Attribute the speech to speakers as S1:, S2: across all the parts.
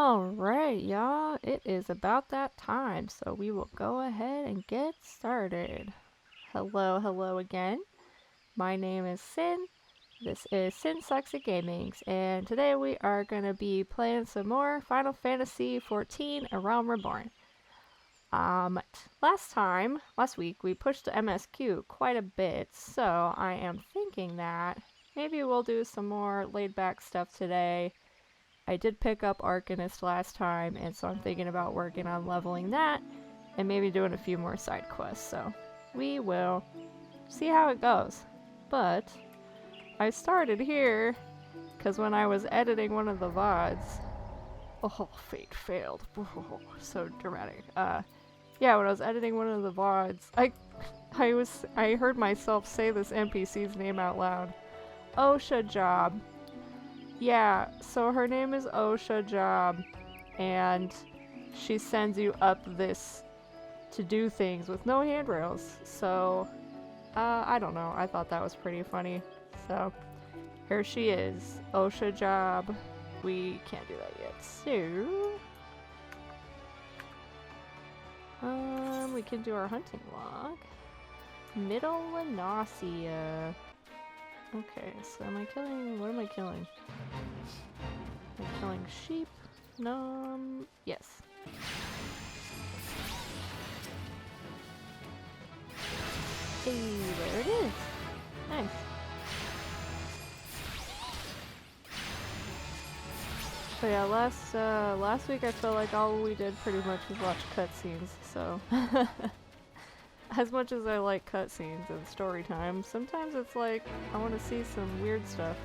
S1: Alright, y'all, it is about that time, so we will go ahead and get started. Hello again. My name is Sin. This is Sin Sucks at Gamings, and today we are going to be playing some more Final Fantasy XIV, A Realm Reborn. Last week, we pushed the MSQ quite a bit, so I am thinking that maybe we'll do some more laid-back stuff today. I did pick up Arcanist last time, and so I'm thinking about working on leveling that, and maybe doing a few more side quests, so we will see how it goes. But I started here, because when I was editing one of the VODs, oh, fate failed, oh, so dramatic, yeah, when I was editing one of the VODs, I heard myself say this NPC's name out loud. Osha Job. Yeah, so her name is Osha Job, and she sends you up this to do things with no handrails. So, I don't know. I thought that was pretty funny. So, here she is, Osha Job. We can't do that yet. So, we can do our hunting log. Middle Lanasia. Okay, so what am I killing? Am I killing sheep? No, yes. Hey, there it is. Nice. So yeah, last week I felt like all we did pretty much was watch cutscenes, so as much as I like cutscenes and story time, sometimes it's like I want to see some weird stuff.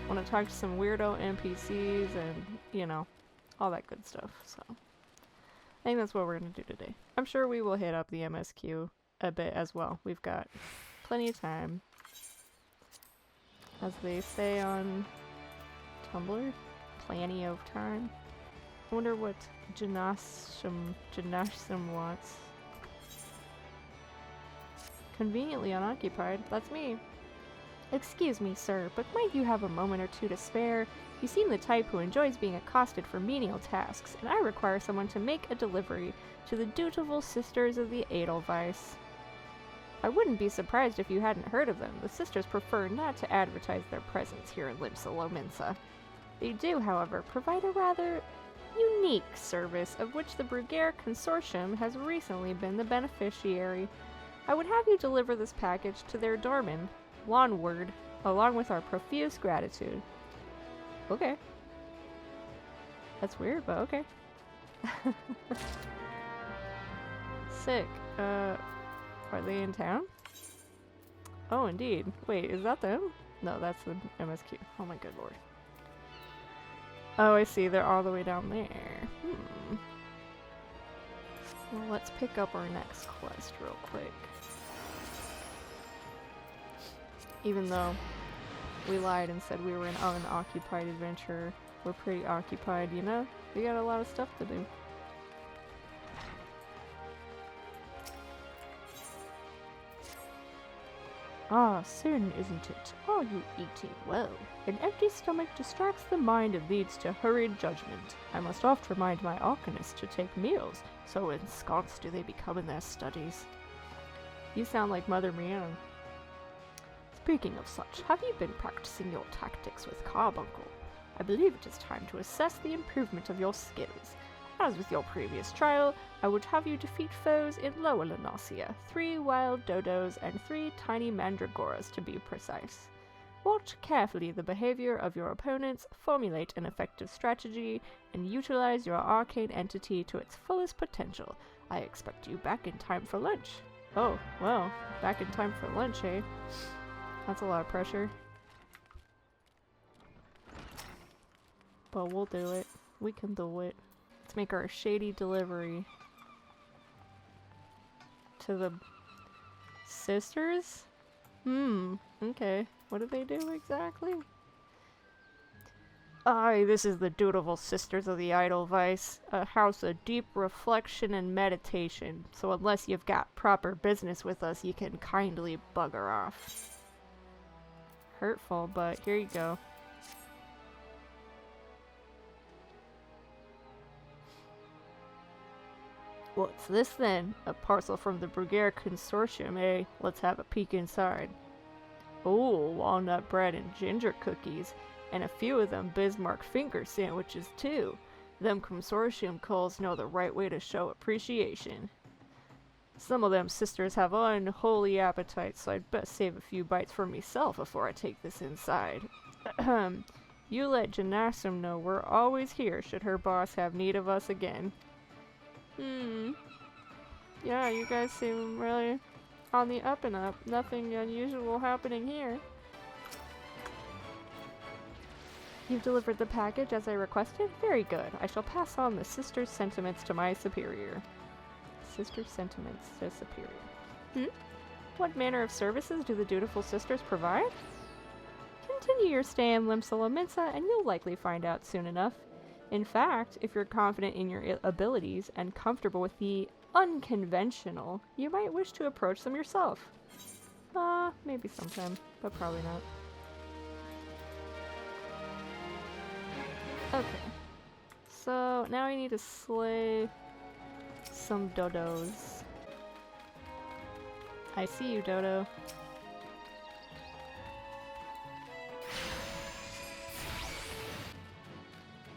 S1: I want to talk to some weirdo NPCs and, you know, all that good stuff, so I think that's what we're going to do today. I'm sure we will hit up the MSQ a bit as well. We've got plenty of time. As they say on Tumblr, plenty of time. I wonder what Janasham wants. Conveniently unoccupied. That's me. Excuse me, sir, but might you have a moment or two to spare? You seem the type who enjoys being accosted for menial tasks, and I require someone to make a delivery to the dutiful Sisters of the Edelweiss. I wouldn't be surprised if you hadn't heard of them. The sisters prefer not to advertise their presence here in Limsa Lominsa. They do, however, provide a rather unique service of which the Bruguiere Consortium has recently been the beneficiary. I would have you deliver this package to their doorman, Lawnward, along with our profuse gratitude. Okay. That's weird, but okay. Sick. Are they in town? Oh, indeed. Wait, is that them? No, that's the MSQ. Oh my good lord. Oh, I see. They're all the way down there. Well, let's pick up our next quest real quick. Even though we lied and said we were an unoccupied adventurer, we're pretty occupied, you know? We got a lot of stuff to do. Ah, soon, isn't it? Are you eating well? An empty stomach distracts the mind and leads to hurried judgment. I must oft remind my Arcanist to take meals, so ensconced do they become in their studies. You sound like Mother Mian. Speaking of such, have you been practicing your tactics with Carbuncle? I believe it is time to assess the improvement of your skills. As with your previous trial, I would have you defeat foes in Lower Lanasia, 3 wild dodos and 3 tiny mandragoras to be precise. Watch carefully the behavior of your opponents, formulate an effective strategy, and utilize your arcane entity to its fullest potential. I expect you back in time for lunch. Oh, well, back in time for lunch, eh? That's a lot of pressure. But we'll do it. We can do it. Let's make our shady delivery to the sisters? Okay. What do they do exactly? Aye, this is the dutiful Sisters of the Edelweiss, a house of deep reflection and meditation, so unless you've got proper business with us, you can kindly bugger off. Hurtful, but here you go. What's this then? A parcel from the Brugere Consortium, eh? Let's have a peek inside. Oh, walnut bread and ginger cookies, and a few of them Bismarck finger sandwiches too. Them consortium culls know the right way to show appreciation. Some of them sisters have unholy appetites, so I'd best save a few bites for myself before I take this inside. You let Janasum know we're always here should her boss have need of us again. Yeah, you guys seem really on the up and up. Nothing unusual happening here. You've delivered the package as I requested? Very good. I shall pass on the sister's sentiments to my superior. Sister's sentiments to superior. What manner of services do the dutiful sisters provide? Continue your stay in Limsala Minsa and you'll likely find out soon enough. In fact, if you're confident in your abilities and comfortable with the unconventional, you might wish to approach them yourself. Maybe sometime, but probably not. Okay. So, now we need to slay some dodos. I see you, Dodo.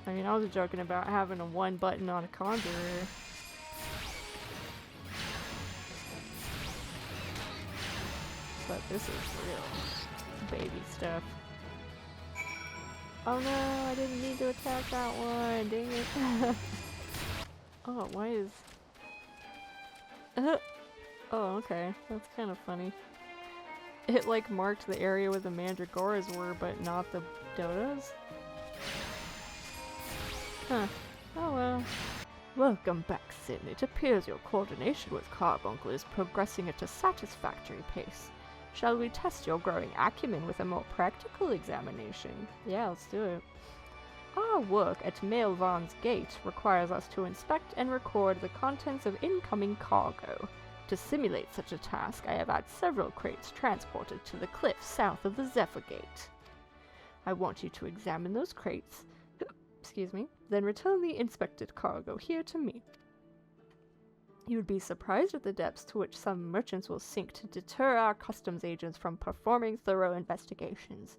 S1: I mean, I was joking about having a one button on a conjurer. But this is real baby stuff. Oh no, I didn't need to attack that one, dang it. Oh, why is... Oh, okay, that's kind of funny. It like marked the area where the mandragoras were, but not the dodos? Huh. Oh well. Welcome back, Sin. It appears your coordination with Carbuncle is progressing at a satisfactory pace. Shall we test your growing acumen with a more practical examination? Yeah, let's do it. Our work at Merlwy's Gate requires us to inspect and record the contents of incoming cargo. To simulate such a task, I have had several crates transported to the cliff south of the Zephyr Gate. I want you to examine those crates, excuse me, then return the inspected cargo here to me. You would be surprised at the depths to which some merchants will sink to deter our customs agents from performing thorough investigations.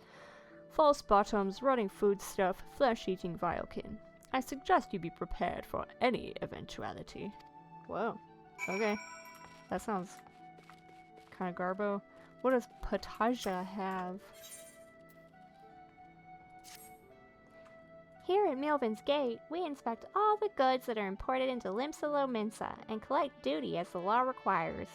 S1: False bottoms, rotting foodstuff, flesh-eating vilekin. I suggest you be prepared for any eventuality. Whoa. Okay. That sounds kind of garbo. What does Pataja have?
S2: Here at Merlwy's Gate, we inspect all the goods that are imported into Limsalo Minsa and collect duty as the law requires.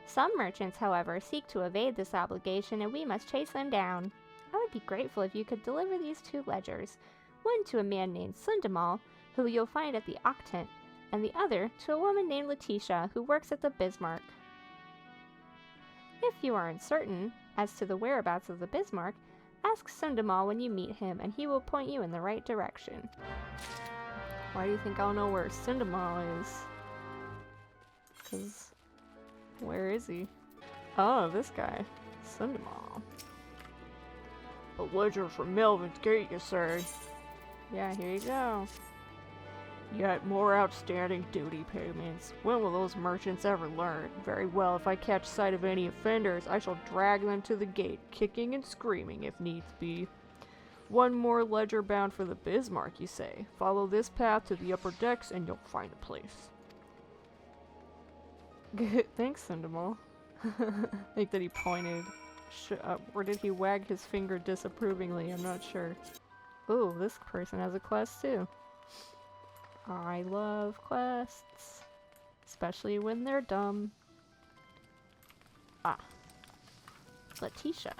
S2: Some merchants, however, seek to evade this obligation and we must chase them down. I would be grateful if you could deliver these 2 ledgers, one to a man named Sundamal, who you'll find at the Octant, and the other to a woman named Letitia, who works at the Bismarck. If you are uncertain as to the whereabouts of the Bismarck, ask Sundamal when you meet him, and he will point you in the right direction.
S1: Why do you think I'll know where Sundamal is? 'Cause where is he? Oh, this guy. Sundamal. A ledger from Merlwy's Gate, you say? Yeah, here you go. Yet more outstanding duty payments. When will those merchants ever learn? Very well, if I catch sight of any offenders, I shall drag them to the gate, kicking and screaming if needs be. One more ledger bound for the Bismarck, you say? Follow this path to the upper decks and you'll find a place. Thanks, Sundamal. I think that he pointed. Or did he wag his finger disapprovingly? I'm not sure. Ooh, this person has a quest too. I love quests, especially when they're dumb. Ah. Letitia.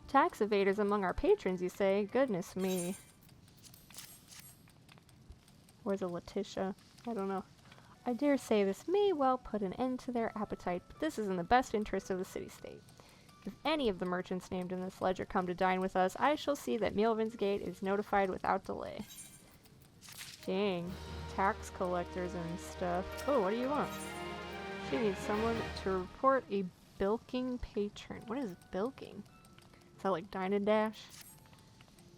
S1: Tax evaders among our patrons, you say? Goodness me. Where's a Letitia? I don't know. I dare say this may well put an end to their appetite, but this is in the best interest of the city-state. If any of the merchants named in this ledger come to dine with us, I shall see that Merlwy's Gate is notified without delay. Dang. Tax collectors and stuff. Oh, what do you want? She needs someone to report a bilking patron. What is bilking? Is that like Dine and Dash?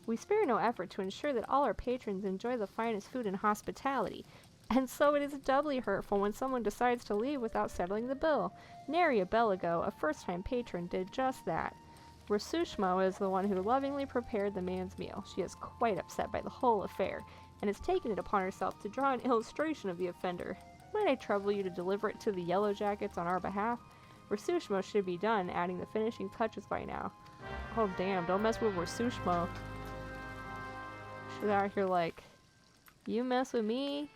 S1: We spare no effort to ensure that all our patrons enjoy the finest food and hospitality. And so it is doubly hurtful when someone decides to leave without settling the bill. Nary a bell ago, a first-time patron did just that. Rasushmo is the one who lovingly prepared the man's meal. She is quite upset by the whole affair, and has taken it upon herself to draw an illustration of the offender. Might I trouble you to deliver it to the Yellow Jackets on our behalf? Rasushmo should be done adding the finishing touches by now. Oh damn, don't mess with Rasushmo. She's out here like, you mess with me,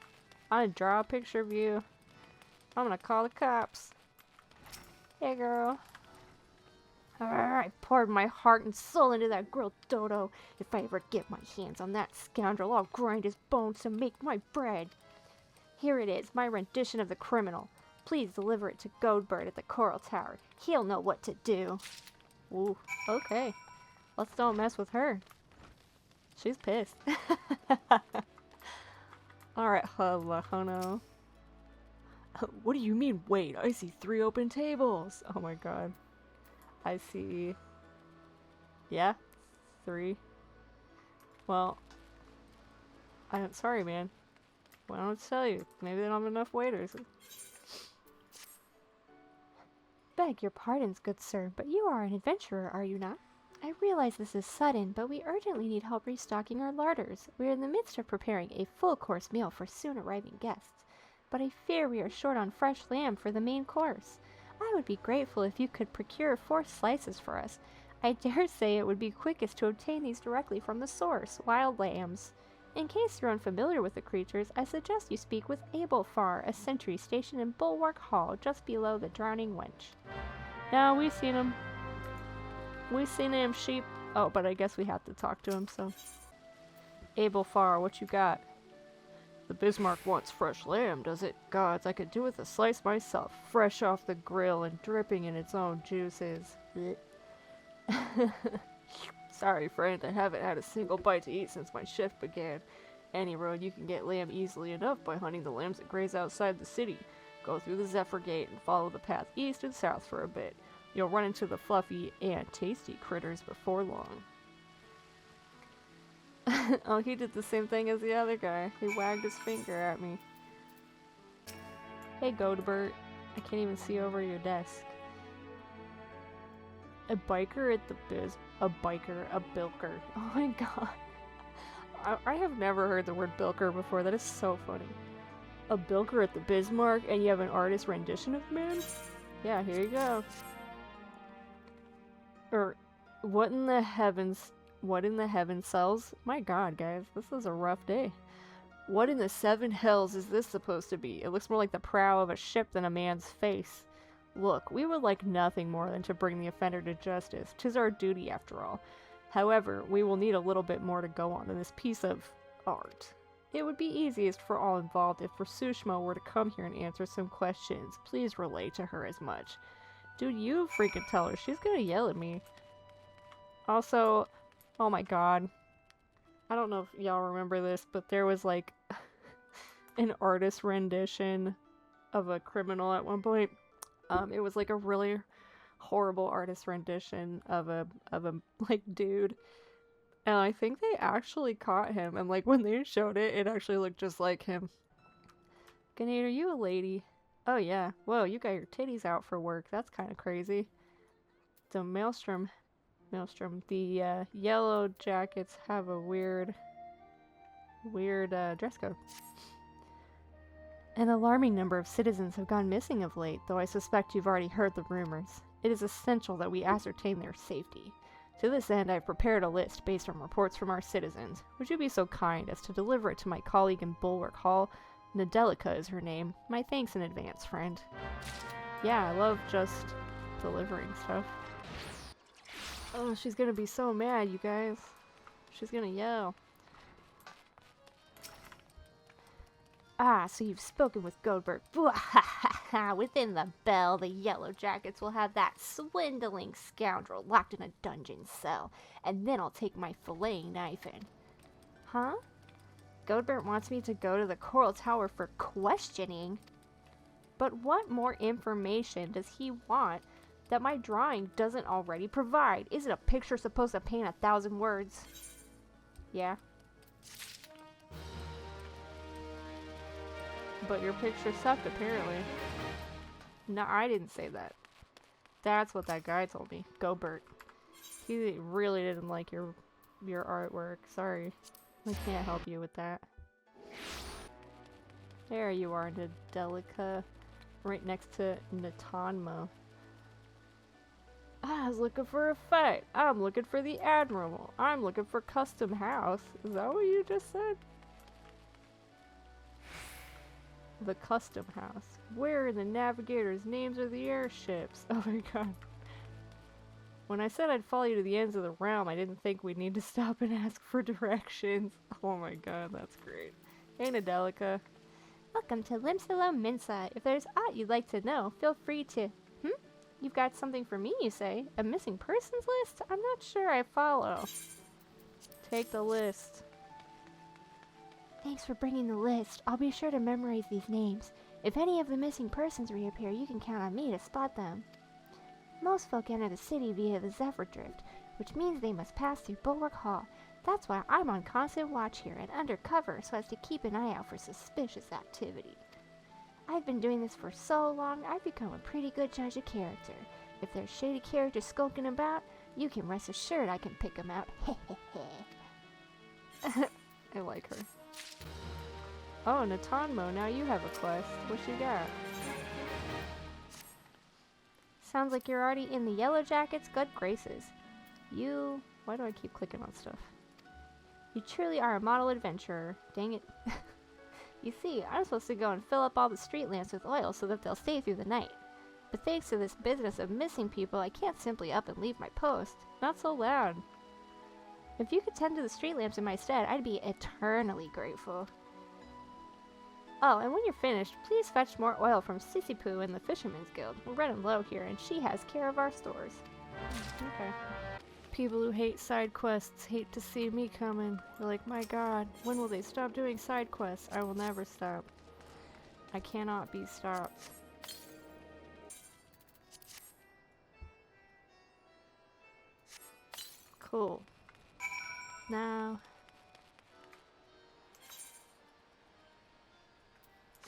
S1: I'm gonna draw a picture of you. I'm gonna call the cops. Hey girl. I poured my heart and soul into that grilled dodo. If I ever get my hands on that scoundrel, I'll grind his bones to make my bread. Here it is, my rendition of the criminal. Please deliver it to Goldbird at the Coral Tower. He'll know what to do. Ooh, okay. Let's don't mess with her. She's pissed. Alright, Hono. What do you mean, wait? I see 3 open tables. Oh my god. I see... Yeah? 3. Well... I'm sorry, man. Well, I don't tell you. Maybe they don't have enough waiters.
S2: Beg your pardons, good sir, but you are an adventurer, are you not? I realize this is sudden, but we urgently need help restocking our larders. We are in the midst of preparing a full-course meal for soon-arriving guests, but I fear we are short on fresh lamb for the main course. I would be grateful if you could procure 4 slices for us. I dare say it would be quickest to obtain these directly from the source, wild lambs. In case you're unfamiliar with the creatures, I suggest you speak with Abelfar, a sentry stationed in Bulwark Hall, just below the Drowning Wench.
S1: Now, we've seen him. We've seen him, sheep. Oh, but I guess we have to talk to him, so. Abelfar, what you got? The Bismarck wants fresh lamb, does it? Gods, I could do with a slice myself, fresh off the grill and dripping in its own juices. Sorry, friend, I haven't had a single bite to eat since my shift began. Any road you can get lamb easily enough by hunting the lambs that graze outside the city. Go through the Zephyr Gate and follow the path east and south for a bit. You'll run into the fluffy and tasty critters before long. Oh, he did the same thing as the other guy. He wagged his finger at me. Hey, Godebert. I can't even see over your desk. A biker at the a bilker. Oh my god. I have never heard the word bilker before. That is so funny. A bilker at the Bismarck, and you have an artist rendition of the man? Yeah, here you go. Or, what in the heavens sells? My god, guys, this is a rough day. What in the 7 hells is this supposed to be? It looks more like the prow of a ship than a man's face. Look, we would like nothing more than to bring the offender to justice. 'Tis our duty, after all. However, we will need a little bit more to go on than this piece of art. It would be easiest for all involved if Rasushmo were to come here and answer some questions. Please relay to her as much. Dude, you freaking tell her. She's gonna yell at me. Also, oh my god. I don't know if y'all remember this, but there was like an artist rendition of a criminal at one point. It was like a really horrible artist rendition of a like dude. And I think they actually caught him, and like when they showed it, it actually looked just like him. Grenade, are you a lady? Oh yeah. Whoa, you got your titties out for work. That's kind of crazy. The Maelstrom. The Yellow Jackets have a weird dress code. An alarming number of citizens have gone missing of late, though I suspect you've already heard the rumors. It is essential that we ascertain their safety. To this end, I have prepared a list based on reports from our citizens. Would you be so kind as to deliver it to my colleague in Bulwark Hall? Nadelica is her name. My thanks in advance, friend. Yeah, I love just delivering stuff. Oh, she's gonna be so mad, you guys. She's gonna yell. Ah, so you've spoken with Goldberg. Within the bell, the Yellow Jackets will have that swindling scoundrel locked in a dungeon cell, and then I'll take my filleting knife in. Huh? Goldberg wants me to go to the Coral Tower for questioning? But what more information does he want that my drawing doesn't already provide? Isn't a picture supposed to paint 1,000 words? Yeah. But your picture sucked, apparently. No, I didn't say that. That's what that guy told me. Go, Bert. He really didn't like your artwork. Sorry. I can't help you with that. There you are, Nadelica. Right next to Natanmo. I was looking for a fight. I'm looking for the Admiral. I'm looking for Custom House. Is that what you just said? The Custom House. Where in the Navigator's names are the airships? Oh my god. When I said I'd follow you to the ends of the realm, I didn't think we'd need to stop and ask for directions. Oh my god, that's great. Hey, Nadelica.
S2: Welcome to Limsalo Minsa. If there's aught you'd like to know, feel free to... You've got something for me, you say? A missing persons list? I'm not sure I follow.
S1: Take the list.
S2: Thanks for bringing the list. I'll be sure to memorize these names. If any of the missing persons reappear, you can count on me to spot them. Most folk enter the city via the Zephyr Drift, which means they must pass through Bulwark Hall. That's why I'm on constant watch here and undercover so as to keep an eye out for suspicious activity. I've been doing this for so long, I've become a pretty good judge of character. If there's shady characters skulking about, you can rest assured I can pick them out.
S1: I like her. Oh, Natanmo, now you have a quest. What you got?
S2: Sounds like you're already in the Yellow Jacket's good graces.
S1: Why do I keep clicking on stuff?
S2: You truly are a model adventurer. Dang it. You see, I'm supposed to go and fill up all the street lamps with oil so that they'll stay through the night. But thanks to this business of missing people, I can't simply up and leave my post.
S1: Not so loud.
S2: If you could tend to the street lamps in my stead, I'd be eternally grateful. Oh, and when you're finished, please fetch more oil from Sissy Poo in the Fisherman's Guild. We're running low here, and she has care of our stores.
S1: Okay. People who hate side quests hate to see me coming. They're like, my god, when will they stop doing side quests? I will never stop. I cannot be stopped. Cool. Now...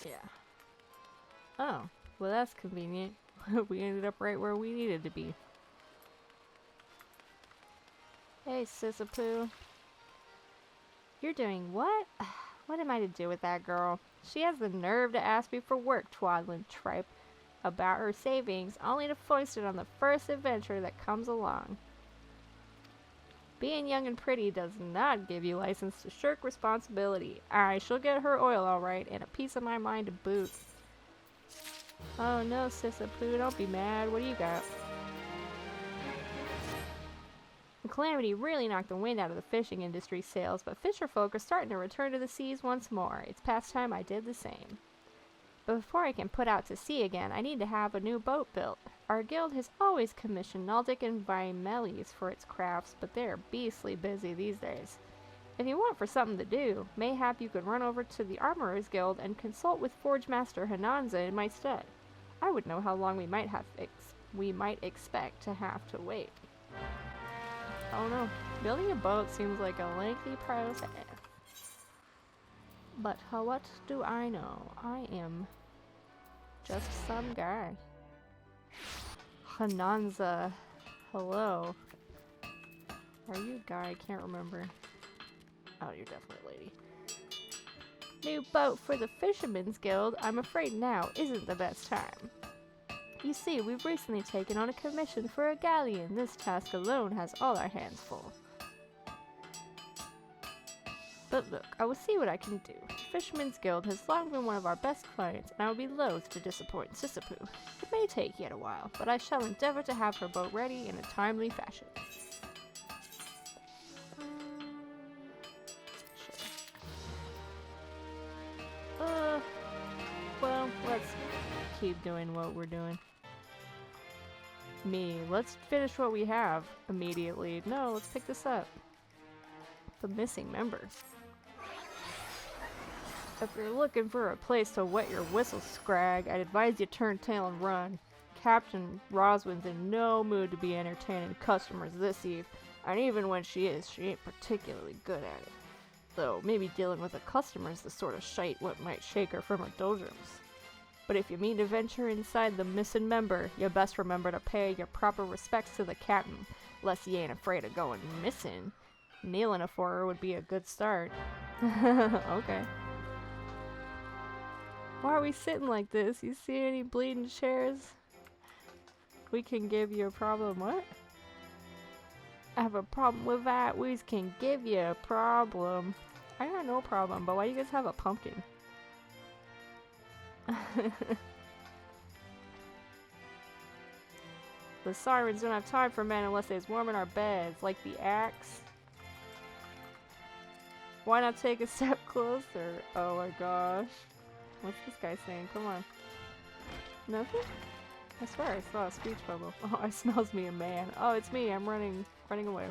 S1: yeah. Oh, well that's convenient. We ended up right where we needed to be. Hey, Sissapoo.
S2: You're doing what? What am I to do with that girl? She has the nerve to ask me for work, twaddling tripe about her savings, only to foist it on the first adventure that comes along.
S1: Being young and pretty does not give you license to shirk responsibility. I shall get her oil alright, and a piece of my mind to boot. Oh no, Sissapoo, don't be mad. What do you got?
S2: The calamity really knocked the wind out of the fishing industry's sails, but fisherfolk are starting to return to the seas once more. It's past time I did the same. But before I can put out to sea again, I need to have a new boat built. Our guild has always commissioned Naldic and Vimelis for its crafts, but they are beastly busy these days. If you want for something to do, mayhap you could run over to the Armorers Guild and consult with Forge Master Hananza in my stead. I would know how long we might expect to have to wait.
S1: Oh no, building a boat seems like a lengthy process. But what do I know? I am just some guy. Hananza, hello. Are you a guy? I can't remember. Oh, you're definitely a lady.
S2: New boat for the Fisherman's Guild. I'm afraid now isn't the best time. You see, we've recently taken on a commission for a galleon. This task alone has all our hands full. But look, I will see what I can do. The Fisherman's Guild has long been one of our best clients, and I would be loath to disappoint Sissapoo. It may take yet a while, but I shall endeavor to have her boat ready in a timely fashion.
S1: Sure. Well, let's keep doing what we're doing. Let's finish what we have immediately. No, let's pick this up. The missing member. If you're looking for a place to wet your whistle, Scrag, I'd advise you turn tail and run. Captain Roswin's in no mood to be entertaining customers this eve, and even when she is, she ain't particularly good at it. Though maybe dealing with a customer is the sort of shite what might shake her from her doldrums. But if you mean to venture inside the missing member, you best remember to pay your proper respects to the captain, lest ye ain't afraid of going missing. Kneeling for her would be a good start. Okay. Why are we sitting like this? You see any bleeding chairs? We can give you a problem. What? I have a problem with that. We can give you a problem. I got no problem, but why do you guys have a pumpkin? The sirens don't have time for men unless they's warm in our beds, like the axe. Why not take a step closer? Oh my gosh. What's this guy saying? Come on. Nothing? I swear I saw a speech bubble. Oh, it smells me a man. Oh, it's me. I'm running away.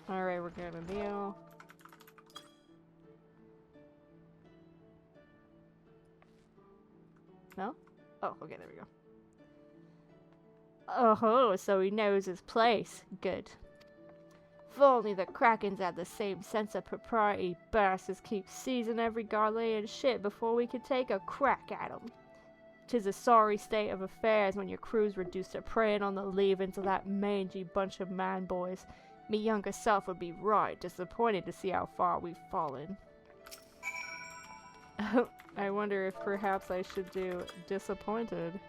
S1: Alright, we're gonna kneel. No? Oh, okay, there we go. Oh, so he knows his place. Good. If only the Krakens had the same sense of propriety, bastards keep seizing every Garlean ship before we could take a crack at 'em. 'Tis a sorry state of affairs when your crew's reduced to preying on the leavings of that mangy bunch of man-boys. Me younger self would be right disappointed to see how far we've fallen. I wonder if perhaps I should do disappointed.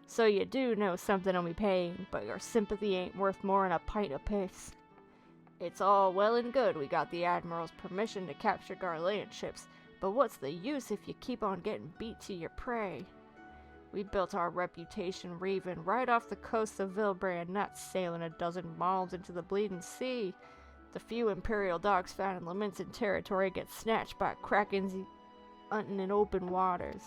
S1: So you do know something on me paying, but your sympathy ain't worth more'n a pint of piss. It's all well and good we got the Admiral's permission to capture Garlean ships, but what's the use if you keep on getting beat to your prey? We built our reputation reaving right off the coast of Vilbrand, not sailing a dozen miles into the bleeding sea. The few Imperial dogs found in Laminson territory get snatched by Krakens hunting in open waters.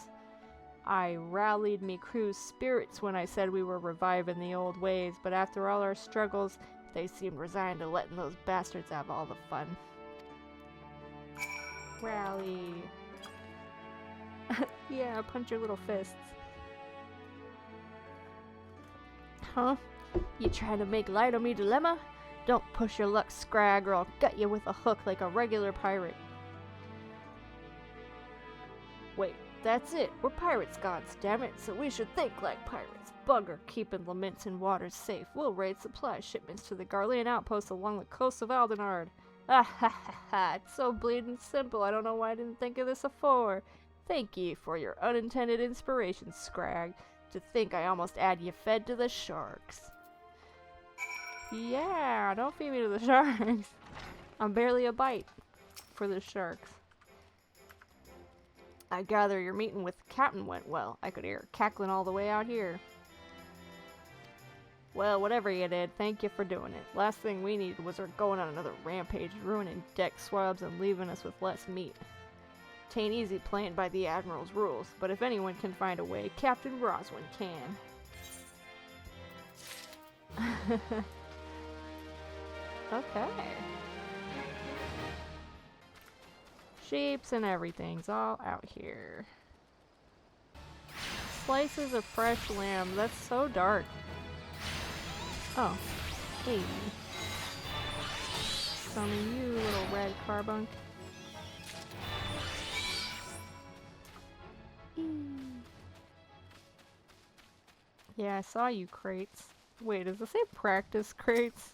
S1: I rallied me crew's spirits when I said we were reviving the old ways, but after all our struggles, they seemed resigned to letting those bastards have all the fun. Rally. Yeah, punch your little fists. Huh? You trying to make light of me dilemma? Don't push your luck, Scrag, or I'll gut you with a hook like a regular pirate. Wait, that's it. We're pirates, goddammit, so we should think like pirates. Bugger keeping Laminson waters safe. We'll raid supply shipments to the Garlean outposts along the coast of Aldenard. Ah ha ha ha, it's so bleeding simple. I don't know why I didn't think of this afore. Thank ye for your unintended inspiration, Scrag. To think I almost had you fed to the sharks. Yeah, don't feed me to the sharks. I'm barely a bite for the sharks. I gather your meeting with the captain went well. I could hear her cackling all the way out here. Well, whatever you did, thank you for doing it. Last thing we needed was her going on another rampage, ruining deck swabs and leaving us with less meat. Tain't easy playing by the Admiral's rules, but if anyone can find a way, Captain Roswin can. Okay. Sheeps and everything's all out here. Slices of fresh lamb. That's so dark. Oh. Hey. Summon you, little red carbunk. Yeah, I saw you, crates. Wait, does it say practice crates?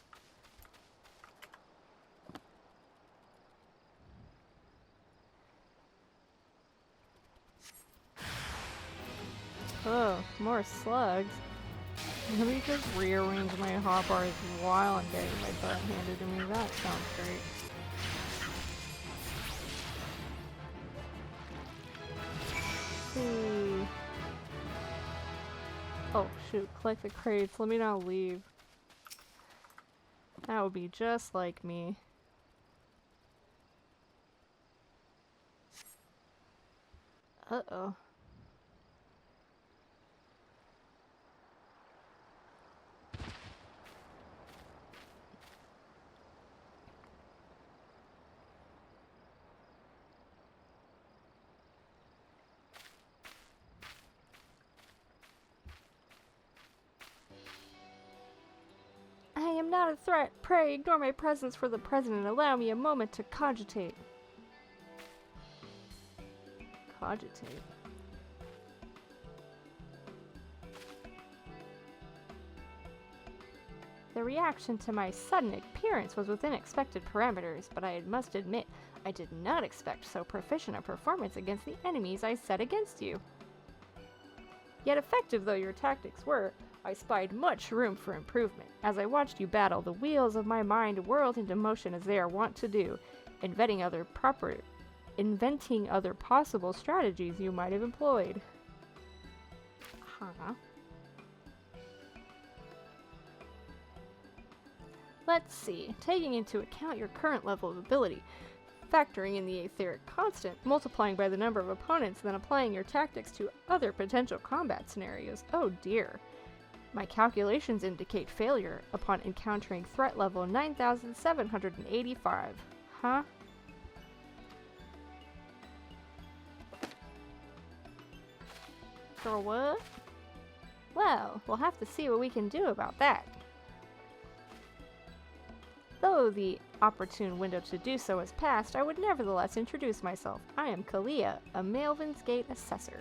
S1: Oh, more slugs. Let me just rearrange my hotbars while I'm getting my butt handed to me. That sounds great. See. Oh shoot, collect the crates. Let me not leave. That would be just like me. Uh-oh. not a threat. Pray, ignore my presence for the present and allow me a moment to cogitate. Cogitate. The reaction to my sudden appearance was within expected parameters, but I must admit, I did not expect so proficient a performance against the enemies I set against you. Yet effective though your tactics were, I spied much room for improvement. As I watched you battle, the wheels of my mind whirled into motion as they are wont to do, inventing other possible strategies you might have employed. Huh? Let's see, taking into account your current level of ability, factoring in the etheric constant, multiplying by the number of opponents, then applying your tactics to other potential combat scenarios. Oh dear. My calculations indicate failure upon encountering threat level 9785. Huh? For what? Well, we'll have to see what we can do about that. Though the opportune window to do so has passed, I would nevertheless introduce myself. I am Kalia, a Malvin's Gate assessor.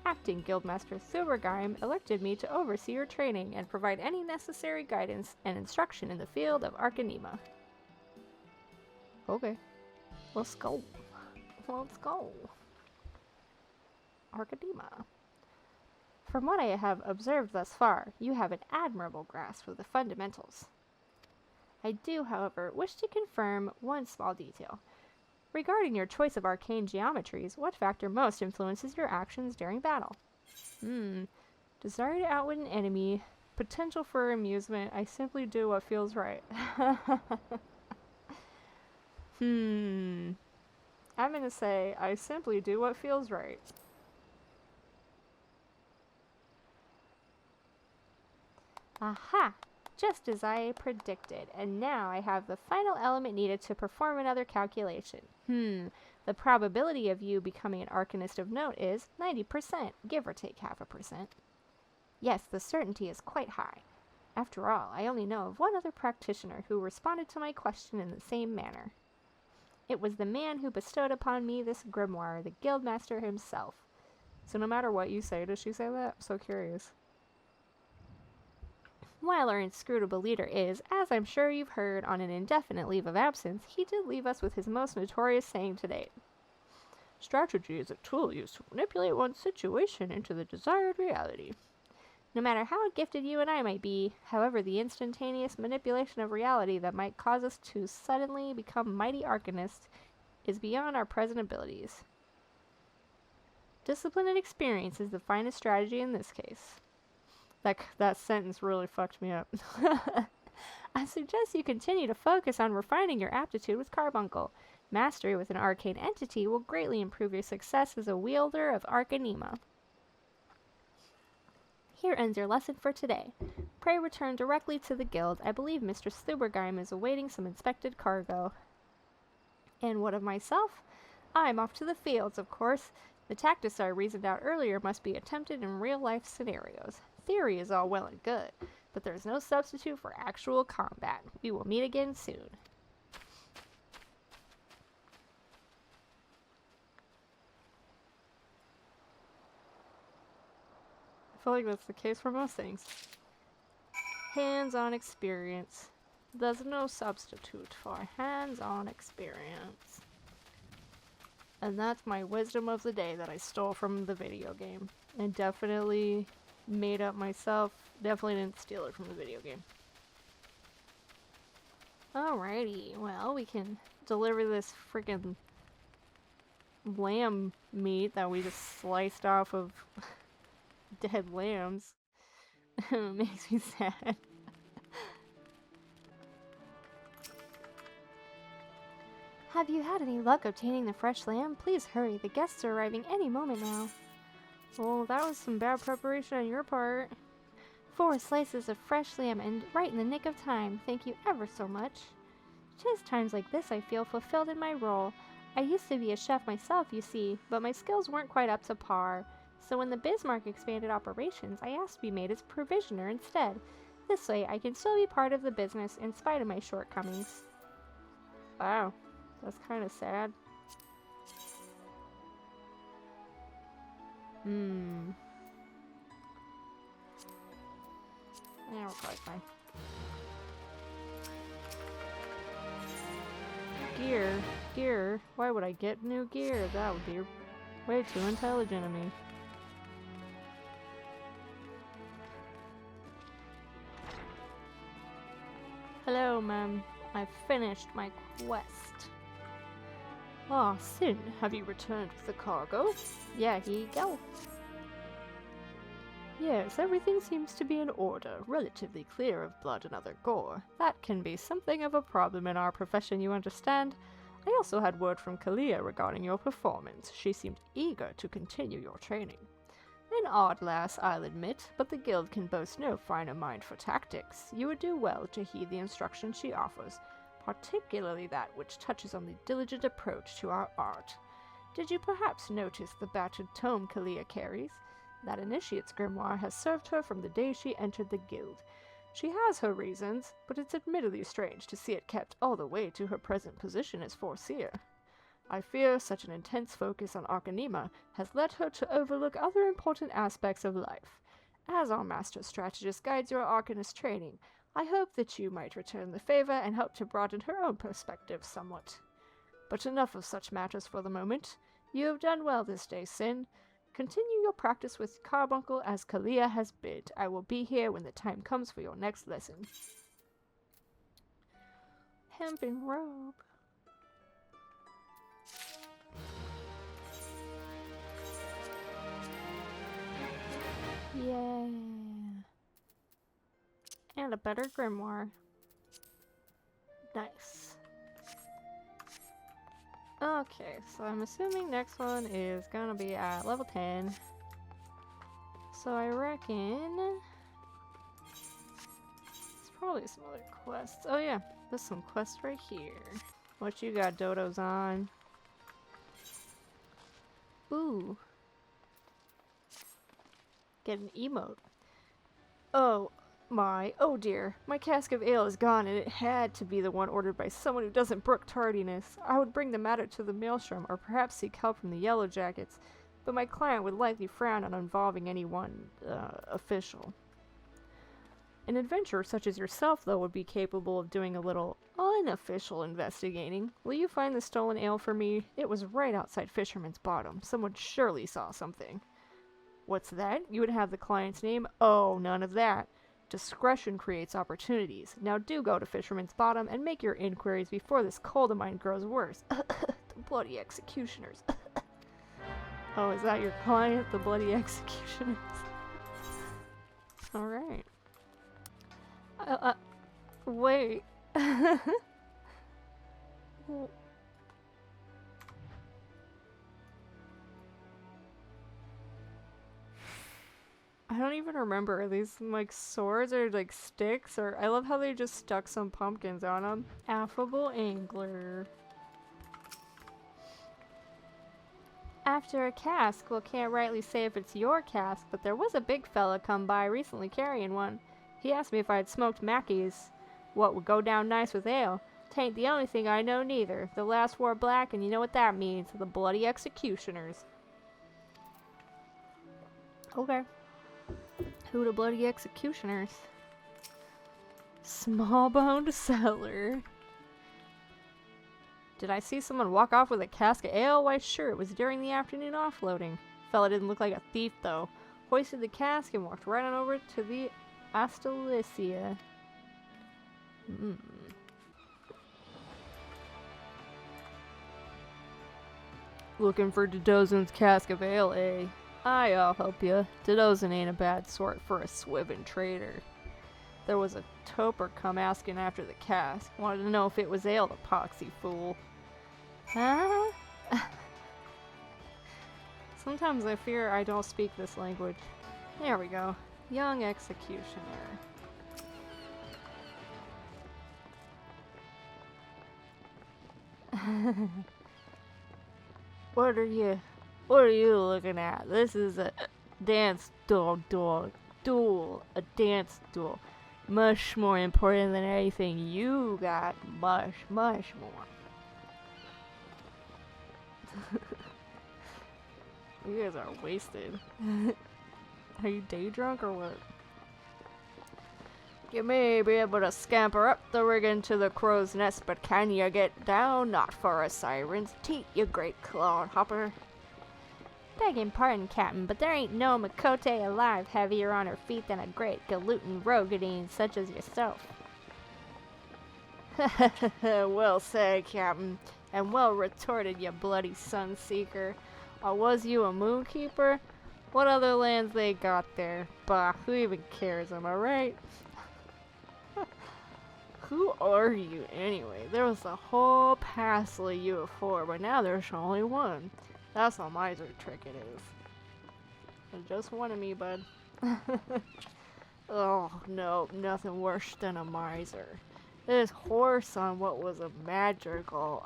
S1: Acting Guildmaster Thubergeim elected me to oversee your training and provide any necessary guidance and instruction in the field of Arcanima. Okay. Let's go. Let's go. Arcanima. From what I have observed thus far, you have an admirable grasp of the fundamentals. I do, however, wish to confirm one small detail. Regarding your choice of arcane geometries, what factor most influences your actions during battle? Desire to outwit an enemy, potential for amusement, I simply do what feels right. I'm gonna say, I simply do what feels right. Aha! Just as I predicted, and now I have the final element needed to perform another calculation. The probability of you becoming an Arcanist of note is 90%, give or take 0.5%. Yes, the certainty is quite high. After all, I only know of one other practitioner who responded to my question in the same manner. It was the man who bestowed upon me this grimoire, the Guildmaster himself. So no matter what you say, does she say that? I'm so curious. While our inscrutable leader is, as I'm sure you've heard, on an indefinite leave of absence, he did leave us with his most notorious saying to date. Strategy is a tool used to manipulate one's situation into the desired reality. No matter how gifted you and I might be, however, the instantaneous manipulation of reality that might cause us to suddenly become mighty Arcanists is beyond our present abilities. Discipline and experience is the finest strategy in this case. That sentence really fucked me up. I suggest you continue to focus on refining your aptitude with Carbuncle. Mastery with an arcane entity will greatly improve your success as a wielder of Arcanima. Here ends your lesson for today. Pray return directly to the guild. I believe Mr. Thubergeim is awaiting some inspected cargo. And what of myself? I'm off to the fields, of course. The tactics I reasoned out earlier must be attempted in real-life scenarios. Theory is all well and good, but there is no substitute for actual combat. We will meet again soon. I feel like that's the case for most things. Hands-on experience. There's no substitute for hands-on experience. And that's my wisdom of the day that I stole from the video game. And definitely made up myself. Definitely didn't steal it from the video game. Alrighty, well, we can deliver this freaking lamb meat that we just sliced off of dead lambs. It makes me sad. Have you had any luck obtaining the fresh lamb? Please hurry, the guests are arriving any moment now. Well, that was some bad preparation on your part. 4 slices of fresh lamb, and right in the nick of time. Thank you ever so much. 'Tis times like this I feel fulfilled in my role. I used to be a chef myself, you see, but my skills weren't quite up to par. So when the Bismarck expanded operations, I asked to be made its provisioner instead.
S2: This way, I can still be part of the business in spite of my shortcomings.
S1: Wow, that's kind of sad. Yeah, we're probably fine. Gear. Why would I get new gear? That would be way too intelligent of me. Hello, ma'am. I've finished my quest. Ah, Sin, have you returned with the cargo?
S2: Yeah, here you go.
S1: Yes, everything seems to be in order, relatively clear of blood and other gore. That can be something of a problem in our profession, you understand. I also had word from Kalia regarding your performance. She seemed eager to continue your training. An odd lass, I'll admit, but the guild can boast no finer mind for tactics. You would do well to heed the instruction she offers, particularly that which touches on the diligent approach to our art. Did you perhaps notice the battered tome Kalia carries? That initiate's grimoire has served her from the day she entered the guild. She has her reasons, but it's admittedly strange to see it kept all the way to her present position as Foreseer. I fear such an intense focus on Arcanima has led her to overlook other important aspects of life. As our master strategist guides your Arcanist training, I hope that you might return the favor and help to broaden her own perspective somewhat. But enough of such matters for the moment. You have done well this day, Sin. Continue your practice with Carbuncle as Kalia has bid. I will be here when the time comes for your next lesson. Hempen robe. Yeah. And a better grimoire. Nice. Okay, so I'm assuming next one is gonna be at level 10. So I reckon it's probably some other quests. Oh yeah, there's some quests right here. What you got, Dodo's on? Ooh. Get an emote. Oh dear. My cask of ale is gone, and it had to be the one ordered by someone who doesn't brook tardiness. I would bring the matter to the maelstrom, or perhaps seek help from the Yellow Jackets, but my client would likely frown on involving anyone, official. An adventurer such as yourself, though, would be capable of doing a little unofficial investigating. Will you find the stolen ale for me? It was right outside Fisherman's Bottom. Someone surely saw something. What's that? You would have the client's name? Oh, none of that. Discretion creates opportunities. Now do go to Fisherman's Bottom and make your inquiries before this cold of mine grows worse. The bloody executioners. Oh, is that your client? The bloody executioners? Alright. Wait. I don't even remember. Are these like swords or like sticks? Or I love how they just stuck some pumpkins on them. Affable angler.
S2: After a cask, well, can't rightly say if it's your cask, but there was a big fella come by recently carrying one. He asked me if I had smoked Mackies. What would go down nice with ale? Tain't the only thing I know neither. The last wore black, and you know what that means. The bloody executioners.
S1: Okay. Who the bloody executioners? Small-boned seller. Did I see someone walk off with a cask of ale? Why sure, it was during the afternoon offloading. Fella didn't look like a thief though. Hoisted the cask and walked right on over to the Astalicia. Looking for Dodozan's cask of ale, eh? I'll help you. Dodozan ain't a bad sort for a swivin trader. There was a toper come asking after the cask. Wanted to know if it was ale, the poxy fool. Huh? Sometimes I fear I don't speak this language. There we go. Young executioner. What are you looking at? This is a dance duel. A dance duel. Much more important than anything you got. Much more. You guys are wasted. Are you day drunk or what? You may be able to scamper up the rigging to the crow's nest, but can you get down? Not for a siren's teat, you great clod hopper.
S2: Begging pardon, Captain, but there ain't no Makote alive heavier on her feet than a great Galutin Rogadine such as yourself.
S1: Well said, Captain, and well retorted, you bloody sun-seeker. Or was you a moonkeeper? What other lands they got there? Bah, who even cares, am I right? Who are you, anyway? There was a whole passel of you before, but now there's only one. That's a miser trick it is. It's just one of me, bud. Oh, no, nothing worse than a miser. This horse on what was a magical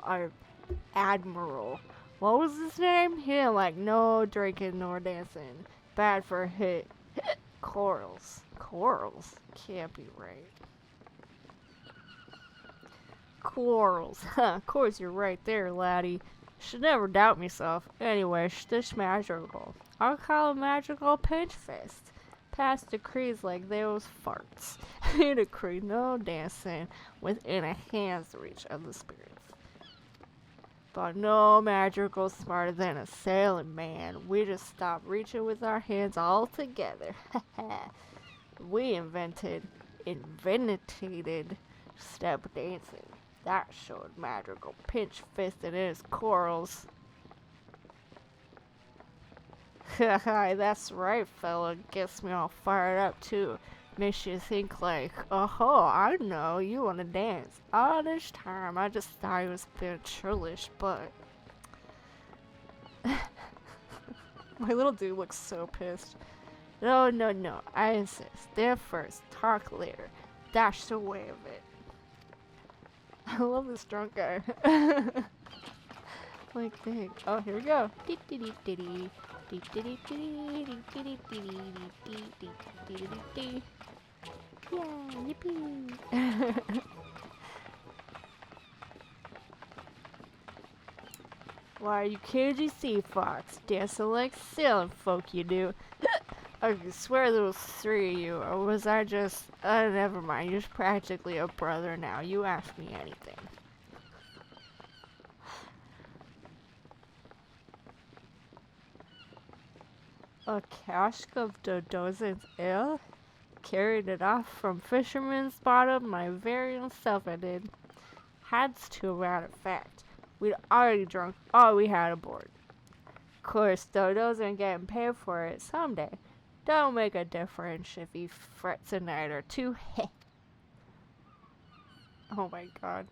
S1: admiral. What was his name? He didn't like no drinking nor dancing. Bad for hit. Corals. Corals? Can't be right. Quarrels. Huh, of course you're right there, laddie. Should never doubt myself. Anyway, this magical. I'll call it magical pinch fist. Past decrees like those farts. He decreed no dancing within a hand's reach of the spirits. But no magical smarter than a sailing man. We just stopped reaching with our hands all together. We invented step dancing. That showed magical pinch fist in his corals. Haha, that's right, fella. Gets me all fired up, too. Makes you think like, oh, I know, you want to dance. All this time, I just thought he was being churlish, but... My little dude looks so pissed. No, I insist. There first, talk later. That's the way of it. I love this drunk guy. Like, dang. Oh, here we go.
S2: Yeah, yippee.
S1: Why, you cagey sea fox, dancing like sailing folk you do. I can swear there was three of you, or was I just... never mind, you're practically a brother now. You ask me anything. A cask of Dodozin's ale? Carried it off from fisherman's bottom my very own self I did. Had's to a matter of fact. We'd already drunk all we had aboard. Of course, Dodozin getting paid for it someday. Don't make a difference if he frets a night or two. Oh my god.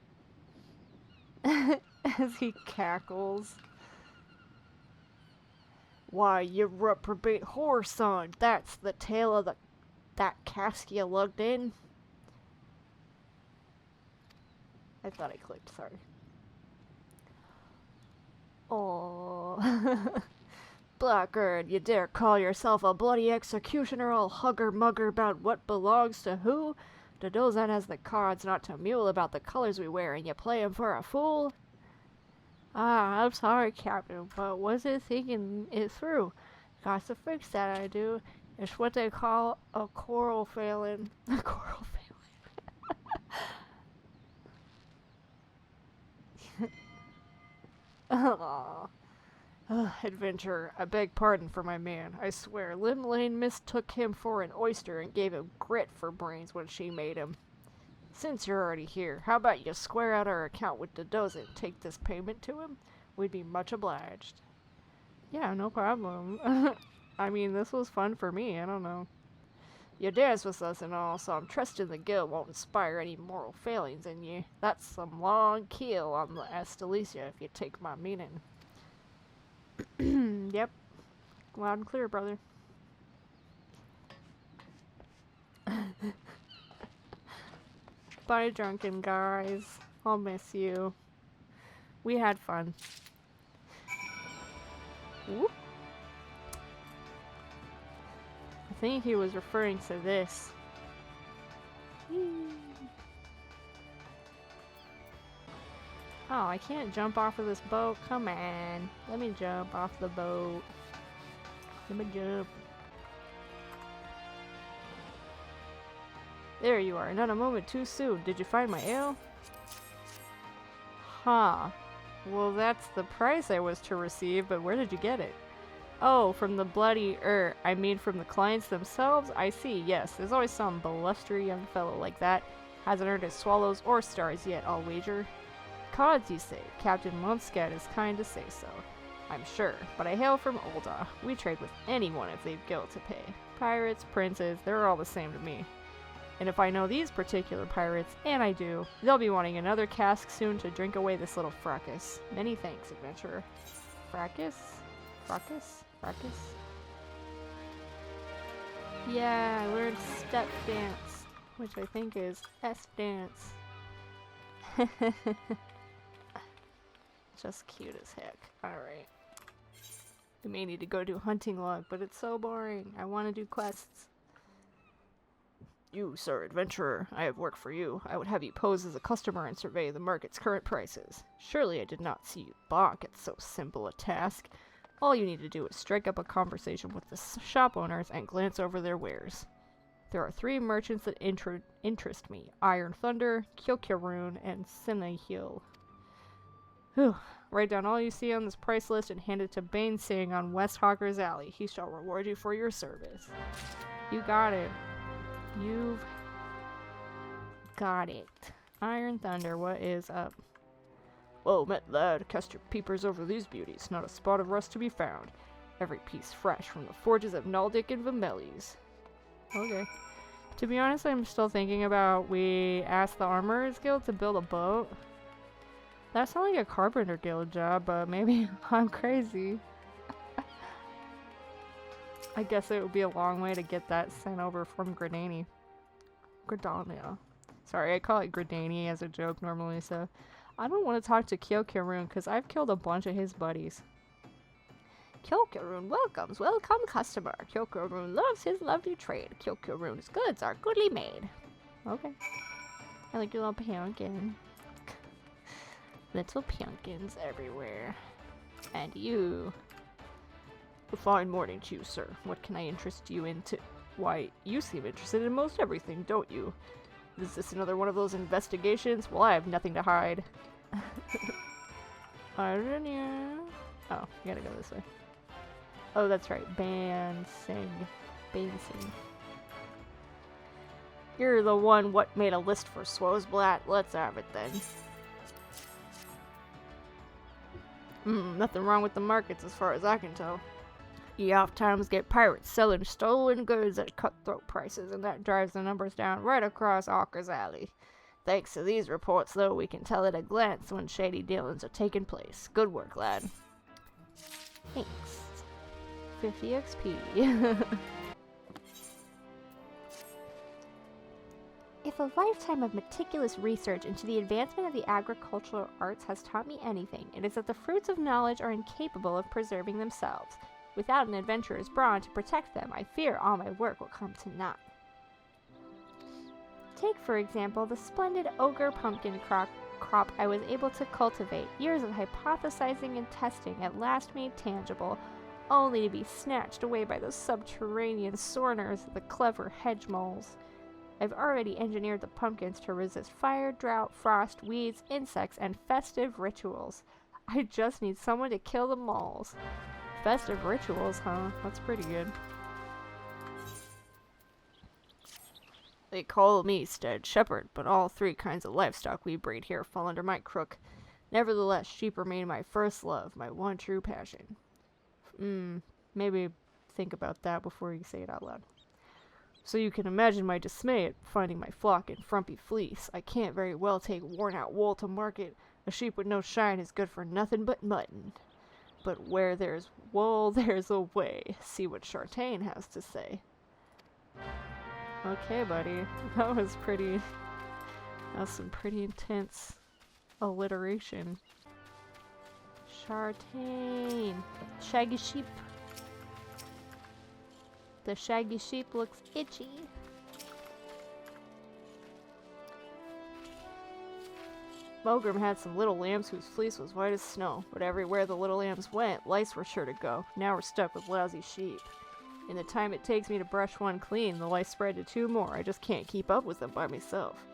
S1: As he cackles. Why, you reprobate whore, son. That's the tale of that cask you lugged in. I thought I clicked, sorry. Oh. Blackguard, you dare call yourself a bloody executioner all hugger-mugger about what belongs to who? Dodozan has the cards not to mule about the colors we wear, and you play him for a fool? Ah, I'm sorry, Captain, but wasn't thinking it through. Got to fix that, I do. It's what they call a coral failing. A coral failing. Aww. Adventurer, I beg pardon for my man. I swear, Lim Lane mistook him for an oyster and gave him grit for brains when she made him. Since you're already here, how about you square out our account with Dodozin? Take this payment to him? We'd be much obliged. Yeah, no problem. I mean, this was fun for me, I don't know. You danced with us and all, so I'm trusting the guild won't inspire any moral failings in you. That's some long keel on the Astalicia, if you take my meaning. Yep. Loud and clear, brother. Bye, drunken guys. I'll miss you. We had fun. Whoop. I think he was referring to this. Oh, I can't jump off of this boat. Come on. Let me jump off the boat. Let me jump. There you are. Not a moment too soon. Did you find my ale? Huh. Well, that's the price I was to receive, but where did you get it? Oh, from the bloody, I mean from the clients themselves? I see, yes. There's always some blustery young fellow like that. Hasn't earned his swallows or stars yet, I'll wager. Cards, you say? Captain Mumscat is kind to say so. I'm sure, but I hail from Olda. We trade with anyone if they've guilt to pay. Pirates, princes, they're all the same to me. And if I know these particular pirates, and I do, they'll be wanting another cask soon to drink away this little fracas. Many thanks, adventurer. Fracas? Fracas? Fracas? Yeah, I learned step dance, which I think is S-dance. Just cute as heck. Alright. We may need to go do hunting log, but it's so boring. I want to do quests. You, sir, adventurer, I have work for you. I would have you pose as a customer and survey the market's current prices. Surely I did not see you balk at so simple a task. All you need to do is strike up a conversation with the shop owners and glance over their wares. There are 3 merchants that interest me. Iron Thunder, Kyokurun, and Senna. Whew. Write down all you see on this price list and hand it to Bane Singh on West Hawker's Alley. He shall reward you for your service. You got it. You've got it. Iron Thunder, what is up? Well met, lad. Cast your peepers over these beauties. Not a spot of rust to be found. Every piece fresh from the forges of Naldic and Vimelis. Okay. To be honest, I'm still thinking about we asked the Armorers Guild to build a boat. That sounds like a Carpenter Guild job, but maybe I'm crazy. I guess it would be a long way to get that sent over from Gridania. Sorry, I call it Gridania as a joke normally, so... I don't want to talk to Kyokurun because I've killed a bunch of his buddies. Kyokurun welcomes welcome customer. Kyokurun loves his lovely trade. Kyokurun's goods are goodly made. Okay. I like your little pumpkin. Little pumpkins everywhere. And you. A fine morning to you, sir. What can I interest you into? Why, you seem interested in most everything, don't you? Is this another one of those investigations? Well, I have nothing to hide. Arania. Oh, you gotta go this way. Oh, that's right. Bane Singh. You're the one what made a list for Swozblat. Let's have it then. Nothing wrong with the markets as far as I can tell. You oftentimes get pirates selling stolen goods at cutthroat prices, and that drives the numbers down right across Hawker's Alley. Thanks to these reports, though, we can tell at a glance when shady dealings are taking place. Good work, lad. Thanks. 50 XP.
S2: If a lifetime of meticulous research into the advancement of the agricultural arts has taught me anything, it is that the fruits of knowledge are incapable of preserving themselves. Without an adventurer's brawn to protect them, I fear all my work will come to naught. Take, for example, the splendid ogre pumpkin crop I was able to cultivate. Years of hypothesizing and testing at last made tangible, only to be snatched away by those subterranean sorners, the clever hedge moles. I've already engineered the pumpkins to resist fire, drought, frost, weeds, insects, and festive rituals. I just need someone to kill the moles. Festive rituals, huh? That's pretty good. They call me Stead Shepherd, but all 3 kinds of livestock we breed here fall under my crook. Nevertheless, sheep remain my first love, my one true passion. Maybe think about that before you say it out loud. So you can imagine my dismay at finding my flock in frumpy fleece. I can't very well take worn-out wool to market. A sheep with no shine is good for nothing but mutton. But where there's wool, there's a way. See what Chartain has to say. Okay, buddy. That was some pretty intense alliteration. Chartain. Shaggy sheep. The shaggy sheep looks itchy.
S1: Mogrim had some little lambs whose fleece was white as snow, but everywhere the little lambs went, lice were sure to go. Now we're stuck with lousy sheep. In the time it takes me to brush one clean, the lice spread to 2 more. I just can't keep up with them by myself.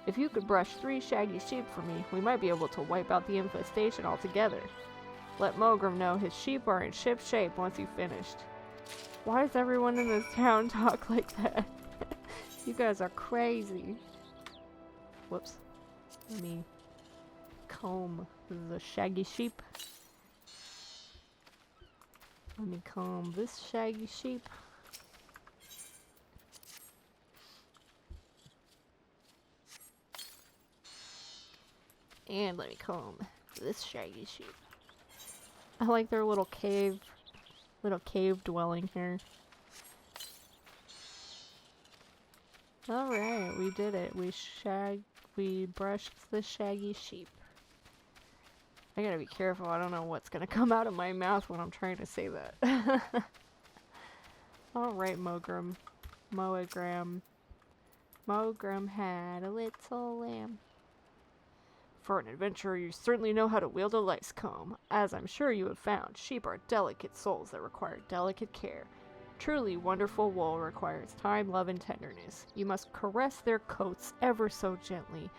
S1: If you could brush 3 shaggy sheep for me, we might be able to wipe out the infestation altogether. Let Mogrim know his sheep are in ship shape once you've finished. Why does everyone in this town talk like that? You guys are crazy. Whoops. Let me comb the shaggy sheep. Let me comb this shaggy sheep. And let me comb this shaggy sheep. I like their little cave dwelling here. Alright, we did it. We brushed the shaggy sheep. I gotta be careful, I don't know what's gonna come out of my mouth when I'm trying to say that. Alright, Mogrim. Mogrim had a little lamb. For an adventurer, you certainly know how to wield a lice comb. As I'm sure you have found, sheep are delicate souls that require delicate care. Truly wonderful wool requires time, love, and tenderness. You must caress their coats ever so gently.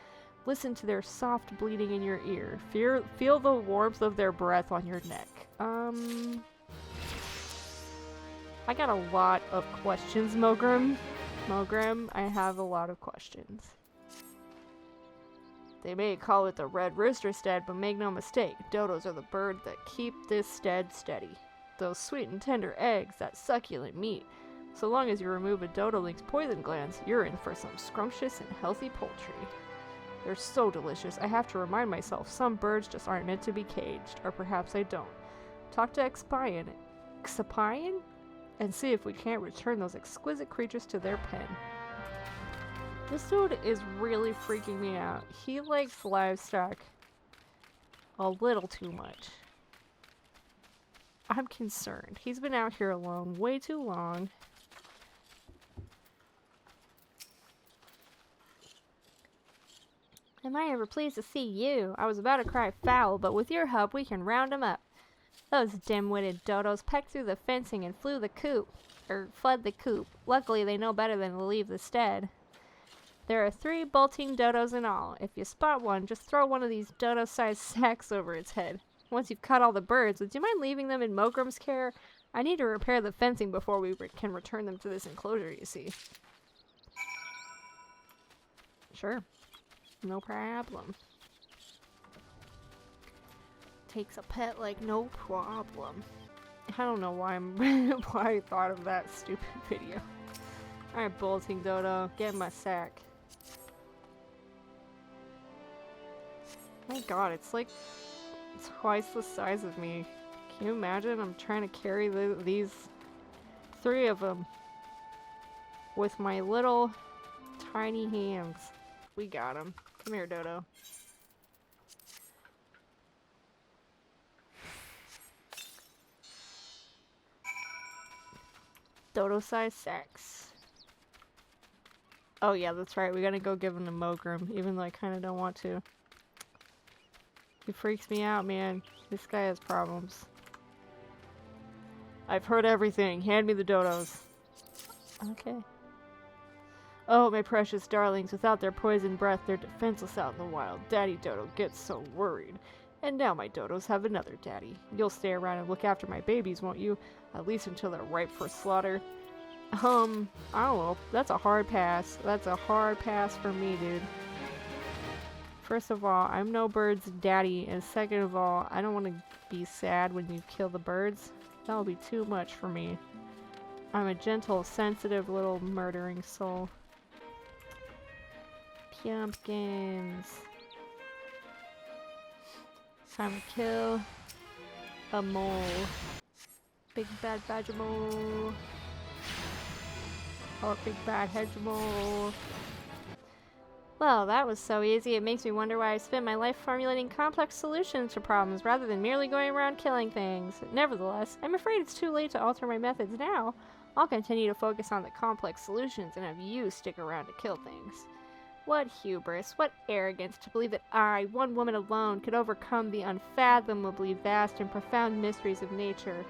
S1: Listen to their soft bleating in your ear. Feel the warmth of their breath on your neck. I got a lot of questions, Mogrim. I have a lot of questions. They may call it the Red Rooster Stead, but make no mistake, dodos are the bird that keep this stead steady. Those sweet and tender eggs, that succulent meat. So long as you remove a dodoling's poison glands, you're in for some scrumptious and healthy poultry. They're so delicious, I have to remind myself some birds just aren't meant to be caged, or perhaps I don't. Talk to Xapian, and see if we can't return those exquisite creatures to their pen. This dude is really freaking me out. He likes livestock a little too much. I'm concerned. He's been out here alone way too long.
S2: Am I ever pleased to see you? I was about to cry foul, but with your help we can round 'em up. Those dim-witted dodos pecked through the fencing and fled the coop. Luckily they know better than to leave the stead. There are 3 bolting dodos in all. If you spot one, just throw one of these dodo-sized sacks over its head. Once you've caught all the birds, would you mind leaving them in Mogrim's care? I need to repair the fencing before we can return them to this enclosure, you see. Sure. No problem. Takes a pet like no problem. I don't know why why I thought of that stupid video. Alright, bolting dodo, get in my sack. My god, it's like twice the size of me. Can you imagine? I'm trying to carry these 3 of them with my little tiny hands. We got him. Come here, Dodo. Dodo-sized sacks. Oh yeah, that's right. We gotta go give him to Mogrim, even though I kind of don't want to. He freaks me out, man. This guy has problems. I've heard everything. Hand me the dodos. Okay. Oh, my precious darlings. Without their poison breath, they're defenseless out in the wild. Daddy Dodo gets so worried. And now my dodos have another daddy. You'll stay around and look after my babies, won't you? At least until they're ripe for slaughter. I don't know. That's a hard pass. That's a hard pass for me, dude. First of all, I'm no bird's daddy, and second of all, I don't want to be sad when you kill the birds. That'll be too much for me. I'm a gentle, sensitive little murdering soul. Pumpkins. Time to kill a mole. Big bad badger mole. Or big bad hedge mole. Well, that was so easy, it makes me wonder why I spent my life formulating complex solutions to problems rather than merely going around killing things. Nevertheless, I'm afraid it's too late to alter my methods now. I'll continue to focus on the complex solutions and have you stick around to kill things.
S1: What hubris, what arrogance to believe that I, one woman alone, could overcome the unfathomably vast and profound mysteries of nature.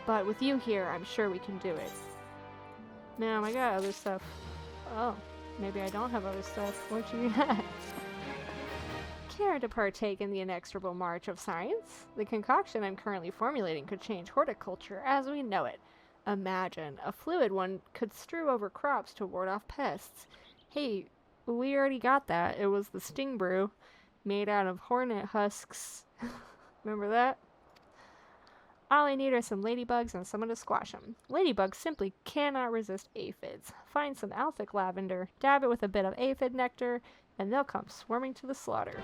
S1: But with you here, I'm sure we can do it. Ma'am, I got other stuff. Oh, maybe I don't have other stuff. What you got? Care to partake in the inexorable march of science? The concoction I'm currently formulating could change horticulture as we know it. Imagine, a fluid one could strew over crops to ward off pests. Hey, we already got that. It was the Sting Brew, made out of hornet husks. Remember that? All I need are some ladybugs and someone to squash them. Ladybugs simply cannot resist aphids. Find some alphic lavender, dab it with a bit of aphid nectar, and they'll come swarming to the slaughter.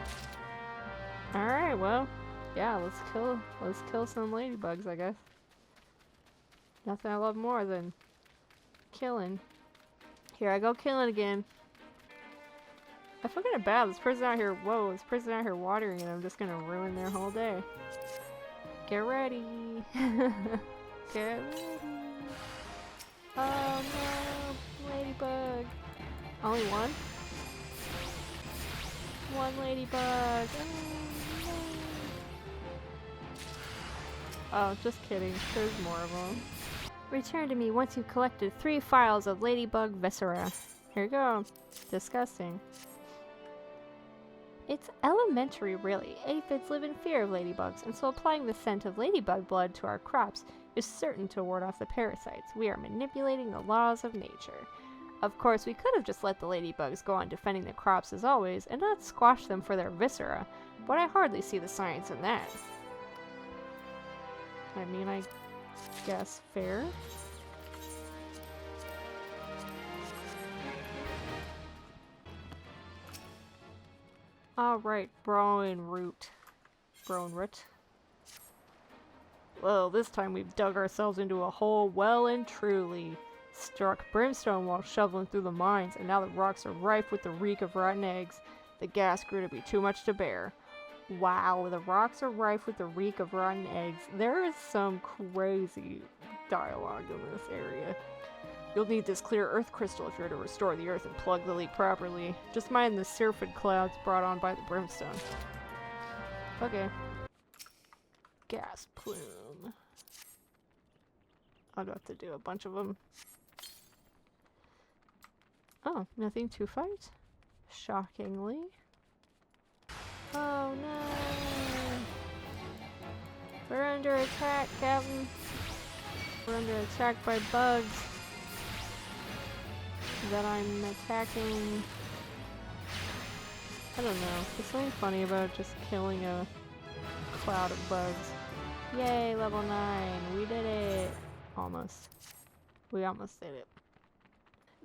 S1: Alright, well, yeah, let's kill some ladybugs, I guess. Nothing I love more than killing. Here I go killing again. I feel kind of bad. This person out here, whoa, this person out here watering and I'm just gonna ruin their whole day. Get ready. Get ready. Oh no, ladybug. Only one? One ladybug. Oh, just kidding. There's more of them. Return to me once you've collected 3 files of ladybug viscera. Here you go. Disgusting. It's elementary, really. Aphids live in fear of ladybugs, and so applying the scent of ladybug blood to our crops is certain to ward off the parasites. We are manipulating the laws of nature. Of course, we could have just let the ladybugs go on defending the crops as always, and not squash them for their viscera, but I hardly see the science in that. I mean, I guess fair. Alright, Brown Root. Well, this time we've dug ourselves into a hole well and truly. Struck brimstone while shoveling through the mines, and now the rocks are rife with the reek of rotten eggs. The gas grew to be too much to bear. Wow, the rocks are rife with the reek of rotten eggs. There is some crazy dialogue in this area. You'll need this clear earth crystal if you're to restore the earth and plug the leak properly. Just mind the syrphid clouds brought on by the brimstone. Okay. Gas plume. I'll have to do a bunch of them. Oh, nothing to fight? Shockingly. Oh no! We're under attack, Captain. We're under attack by bugs that I'm attacking. I don't know. There's something funny about just killing a cloud of bugs. Yay, level 9. We did it. Almost. We almost did it.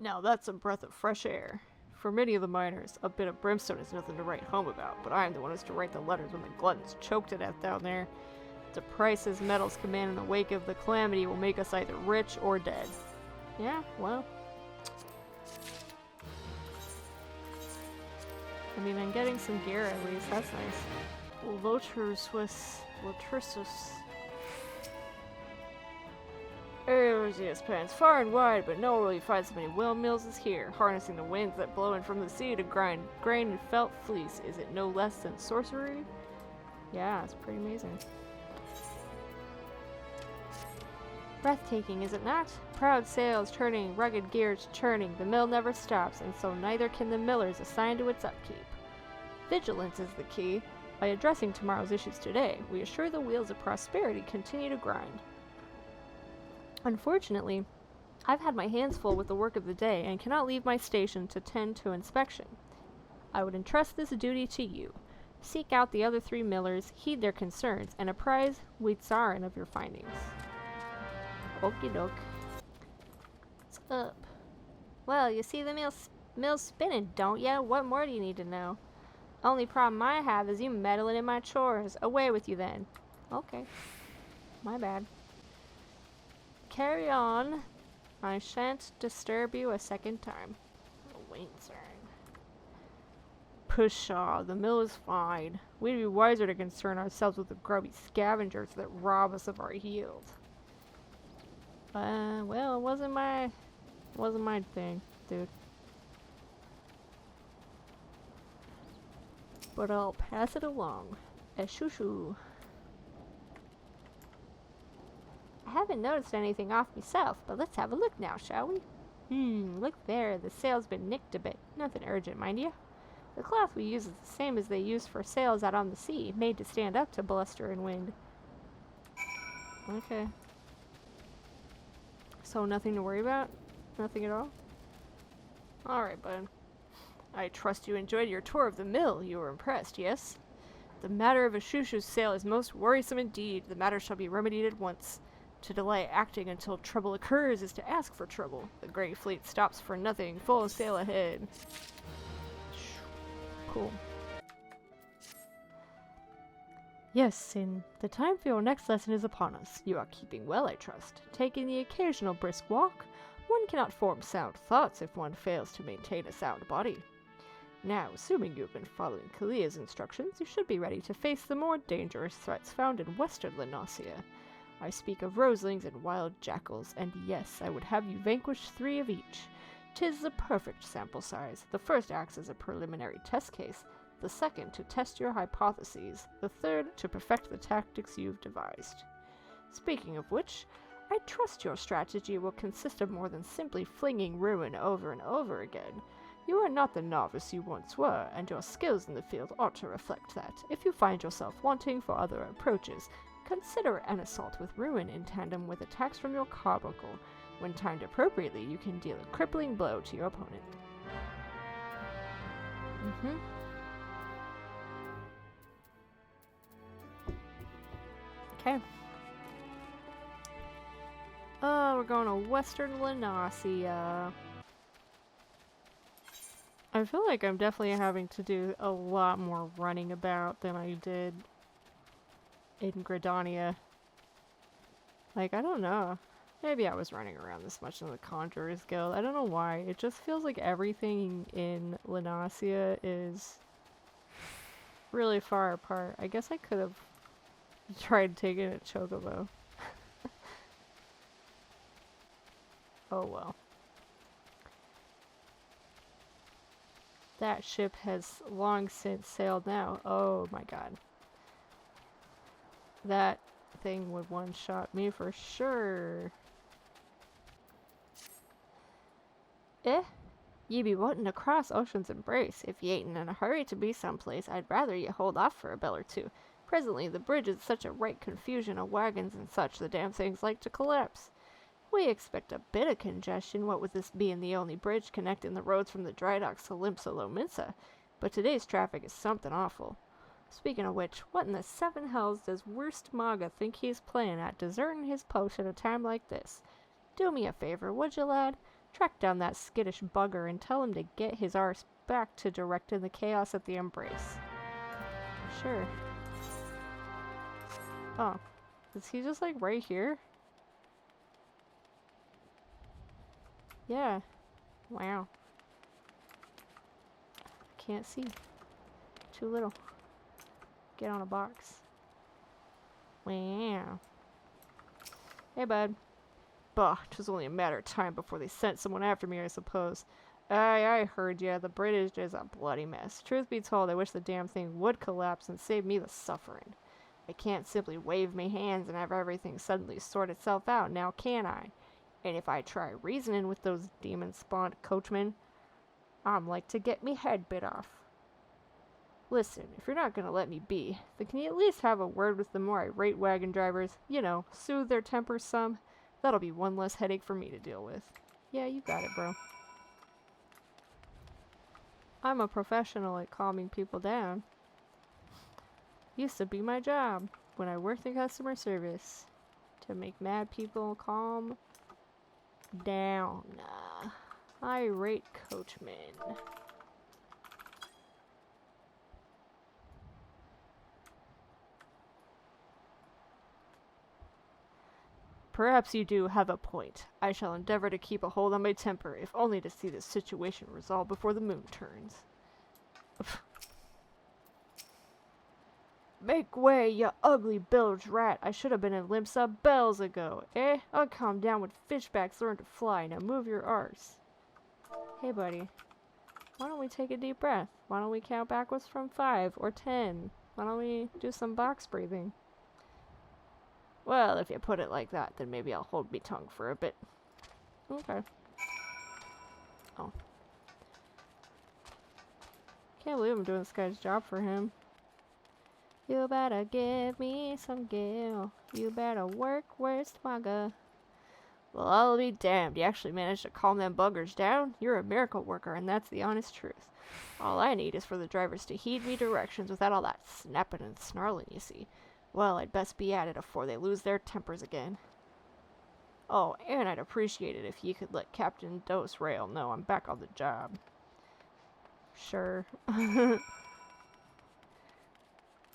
S1: Now that's a breath of fresh air. For many of the miners, a bit of brimstone is nothing to write home about, but I am the one who's to write the letters when the gluttons choke to death down there. The prices metals command in the wake of the calamity will make us either rich or dead. Yeah, well. I mean, I'm getting some gear at least, that's nice. Lotursus. Areas spans far and wide, but nowhere will you find so many windmills as here, harnessing the winds that blow in from the sea to grind grain and felt fleece. Is it no less than sorcery? Yeah, it's pretty amazing. Breathtaking, is it not? Proud sails turning, rugged gears churning, the mill never stops, and so neither can the millers assigned to its upkeep. Vigilance is the key. By addressing tomorrow's issues today, we assure the wheels of prosperity continue to grind. Unfortunately, I've had my hands full with the work of the day and cannot leave my station to tend to inspection. I would entrust this duty to you. Seek out the other 3 millers, heed their concerns, and apprise Witzarin of your findings. Okie doke. What's up? Well, you see the mill's spinning, don't ya? What more do you need to know? Only problem I have is you meddling in my chores. Away with you then. Okay. My bad. Carry on. I shan't disturb you a second time. Witzarin. Pshaw, the mill is fine. We'd be wiser to concern ourselves with the grubby scavengers that rob us of our yield. Well, it wasn't my thing, dude. But I'll pass it along. Shushu.
S2: I haven't noticed anything off myself, but let's have a look now, shall we? Look there, the sail's been nicked a bit. Nothing urgent, mind you. The cloth we use is the same as they use for sails out on the sea, made to stand up to bluster and wind.
S1: Okay. So nothing to worry about? Nothing at all? Alright, bud. I trust you enjoyed your tour of the mill. You were impressed, yes? The matter of a shushu's sail is most worrisome indeed. The matter shall be remedied at once. To delay acting until trouble occurs is to ask for trouble. The Grey Fleet stops for nothing. Full sail ahead. Cool. Yes, Sin. The time for your next lesson is upon us. You are keeping well, I trust. Taking the occasional brisk walk. One cannot form sound thoughts if one fails to maintain a sound body. Now, assuming you have been following Kalia's instructions, you should be ready to face the more dangerous threats found in western Lenasia. I speak of roselings and wild jackals, and yes, I would have you vanquish 3 of each. 'Tis the perfect sample size. The first acts as a preliminary test case, the second to test your hypotheses, the third to perfect the tactics you've devised. Speaking of which, I trust your strategy will consist of more than simply flinging ruin over and over again. You are not the novice you once were, and your skills in the field ought to reflect that. If you find yourself wanting for other approaches, consider an assault with ruin in tandem with attacks from your carbuncle. When timed appropriately, you can deal a crippling blow to your opponent. Okay. Oh, we're going to Western Lenasia. I feel like I'm definitely having to do a lot more running about than I did in Gridania. Like, I don't know. Maybe I was running around this much in the Conjurer's Guild. I don't know why. It just feels like everything in Lenasia is really far apart. I guess I could have tried taking a chocobo. Oh well. That ship has long since sailed now. Oh my god. That thing would one-shot me for sure. Ye be wanting to cross Ocean's Embrace. If ye ain't in a hurry to be someplace, I'd rather ye hold off for a bell or two. Presently, the bridge is such a right confusion of wagons and such, the damn thing's like to collapse. We expect a bit of congestion, what with this being the only bridge connecting the roads from the dry docks to Limsa-Lominsa, but today's traffic is something awful. Speaking of which, what in the 7 hells does Worst Maga think he's playing at, deserting his post at a time like this? Do me a favor, would you, lad? Track down that skittish bugger and tell him to get his arse back to directing the chaos at the Embrace. Sure. Oh. Is he just like right here? Yeah. Wow. Can't see. Too little. Get on a box. Wow. Hey, bud. Bah, 'twas only a matter of time before they sent someone after me, I suppose. Aye, I heard ya. The British is a bloody mess. Truth be told, I wish the damn thing would collapse and save me the suffering. I can't simply wave me hands and have everything suddenly sort itself out, now can I? And if I try reasoning with those demon-spawned coachmen, I'm like to get me head bit off. Listen, if you're not gonna let me be, then can you at least have a word with the more irate wagon drivers? You know, soothe their tempers some? That'll be one less headache for me to deal with. Yeah, you got it, bro. I'm a professional at calming people down. Used to be my job when I worked in customer service. To make mad people calm down. Irate coachman. Perhaps you do have a point. I shall endeavor to keep a hold on my temper, if only to see this situation resolved before the moon turns. Make way, you ugly bilge rat! I should have been in Limsa bells ago, eh? I'll calm down when fishbacks learn to fly. Now move your arse. Hey, buddy. Why don't we take a deep breath? Why don't we count backwards from 5 or 10? Why don't we do some box breathing? Well, if you put it like that, then maybe I'll hold me tongue for a bit. Okay. Oh. Can't believe I'm doing this guy's job for him. You better give me some gil. You better work, where's Twaga? Well, I'll be damned. You actually managed to calm them buggers down? You're a miracle worker, and that's the honest truth. All I need is for the drivers to heed me directions without all that snapping and snarling, you see. Well, I'd best be at it afore they lose their tempers again. Oh, and I'd appreciate it if you could let Captain Dos Rail know I'm back on the job. Sure.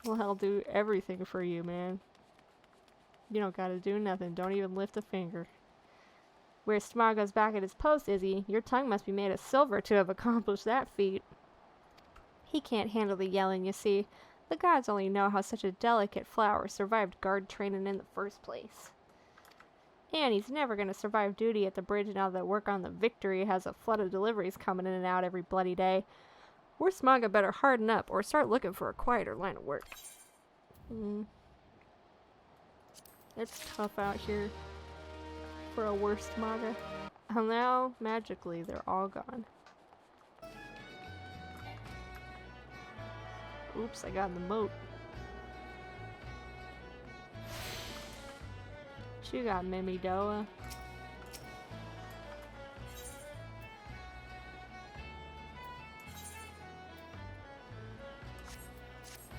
S1: Well, I'll do everything for you, man. You don't gotta do nothing. Don't even lift a finger. Where Smaga's back at his post, Izzy, your tongue must be made of silver to have accomplished that feat. He can't handle the yelling, you see. The gods only know how such a delicate flower survived guard training in the first place. And he's never gonna survive duty at the bridge now that work on the Victory has a flood of deliveries coming in and out every bloody day. Or Smaga better harden up or start looking for a quieter line of work. It's tough out here for a worse Smaga. And now, magically, they're all gone. Oops, I got in the moat. She got Mimidoa.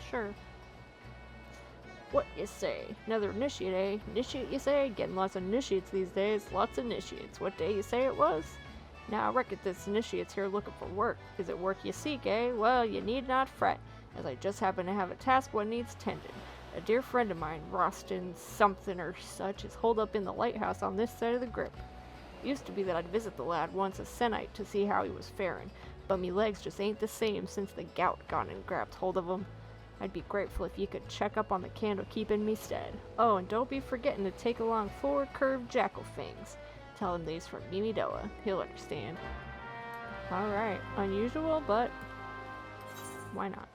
S1: Sure. What you say? Another initiate, eh? Initiate, you say? Getting lots of initiates these days. Lots of initiates. What day you say it was? Now I reckon this initiate's here looking for work. Is it work you seek, eh? Well, you need not fret, as I just happen to have a task what needs tending. A dear friend of mine, Rostin something or such, is holed up in the lighthouse on this side of the grip. Used to be that I'd visit the lad once a Sennite to see how he was faring, but me legs just ain't the same since the gout gone and grabbed hold of 'em. I'd be grateful if you could check up on the candle keeping me stead. Oh, and don't be forgetting to take along 4 curved jackal fangs. Tell him these from Mimidoa. He'll understand. Alright, unusual, but why not?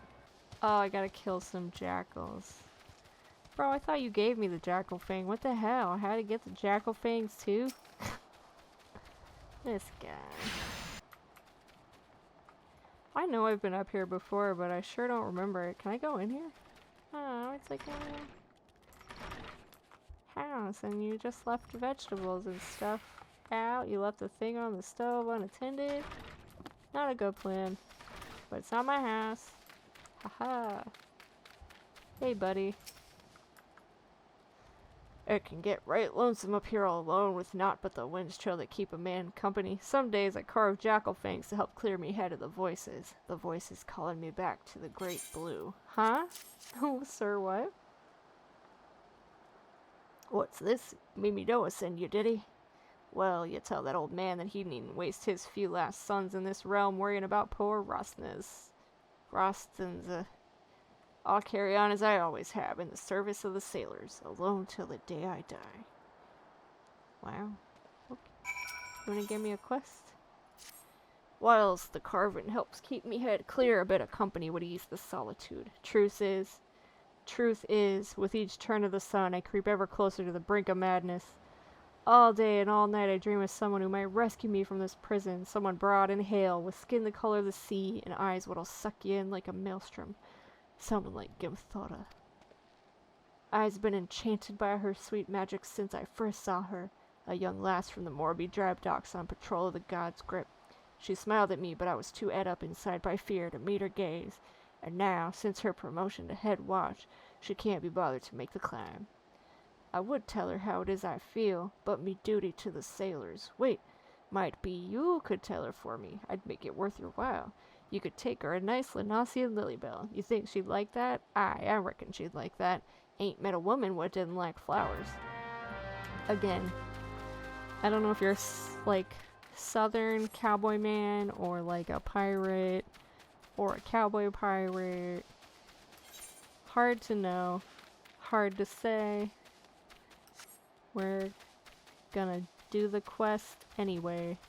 S1: Oh, I gotta kill some jackals. Bro, I thought you gave me the jackal fang. What the hell? I had to get the jackal fangs too? This guy. I know I've been up here before, but I sure don't remember it. Can I go in here? Oh, it's like a house, and you just left vegetables and stuff out. You left the thing on the stove unattended. Not a good plan. But it's not my house. Haha. Hey, buddy. It can get right lonesome up here all alone with naught but the wind's chill that keep a man company. Some days I carve jackal fangs to help clear me head of the voices. The voices calling me back to the great blue. Huh? Oh, sir, what? What's this? Mimidoa send you, did he? Well, you tell that old man that he needn't waste his few last sons in this realm worrying about poor Rostin's. I'll carry on as I always have, in the service of the sailors, alone till the day I die. Wow. Okay. You wanna give me a quest? Whilst the carving helps keep me head clear, a bit of company would ease the solitude. Truth is, with each turn of the sun, I creep ever closer to the brink of madness. All day and all night I dream of someone who might rescue me from this prison, someone broad and hale, with skin the color of the sea, and eyes what'll suck you in like a maelstrom. Someone like Gimthora. I've been enchanted by her sweet magic since I first saw her, a young lass from the Morby Drab Docks on patrol of the God's Grip. She smiled at me, but I was too ed up inside by fear to meet her gaze, and now, since her promotion to head watch, she can't be bothered to make the climb. I would tell her how it is I feel, but me duty to the sailors. Wait, might be you could tell her for me. I'd make it worth your while. You could take her a nice Lanosian Lilybell. You think she'd like that? Aye, I reckon she'd like that. Ain't met a woman what didn't like flowers. Again, I don't know if you're like southern cowboy man or like a pirate or a cowboy pirate. Hard to know. Hard to say. We're gonna do the quest anyway.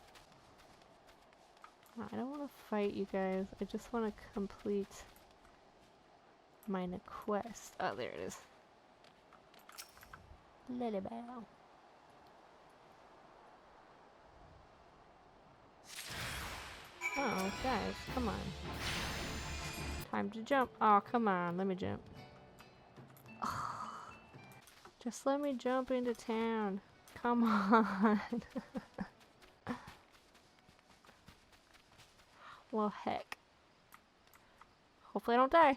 S1: I don't want to fight you guys. I just want to complete my quest. Oh, there it is. Lily Bell. Oh, guys, come on. Time to jump. Oh, come on, let me jump. Just let me jump into town. Come on. Well, heck. Hopefully I don't die.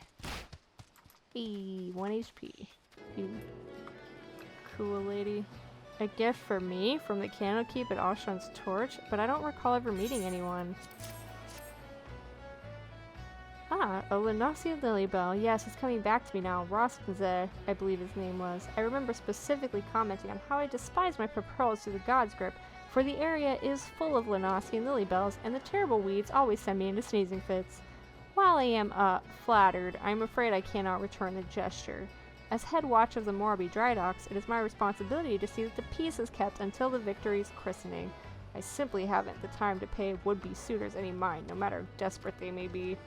S1: Eee, 1 HP. You cool lady. A gift for me from the candle keep at Ashran's torch, but I don't recall ever meeting anyone. Ah, a Lenoxian Lilybell. Yes, it's coming back to me now. Roskinze, I believe his name was. I remember specifically commenting on how I despise my pearls through the God's grip, for the area is full of Lenoxian Lilybells, and the terrible weeds always send me into sneezing fits. While I am, flattered, I am afraid I cannot return the gesture. As head watch of the Morabi Dry Docks, it is my responsibility to see that the peace is kept until the victory's christening. I simply haven't the time to pay would-be suitors any mind, no matter how desperate they may be.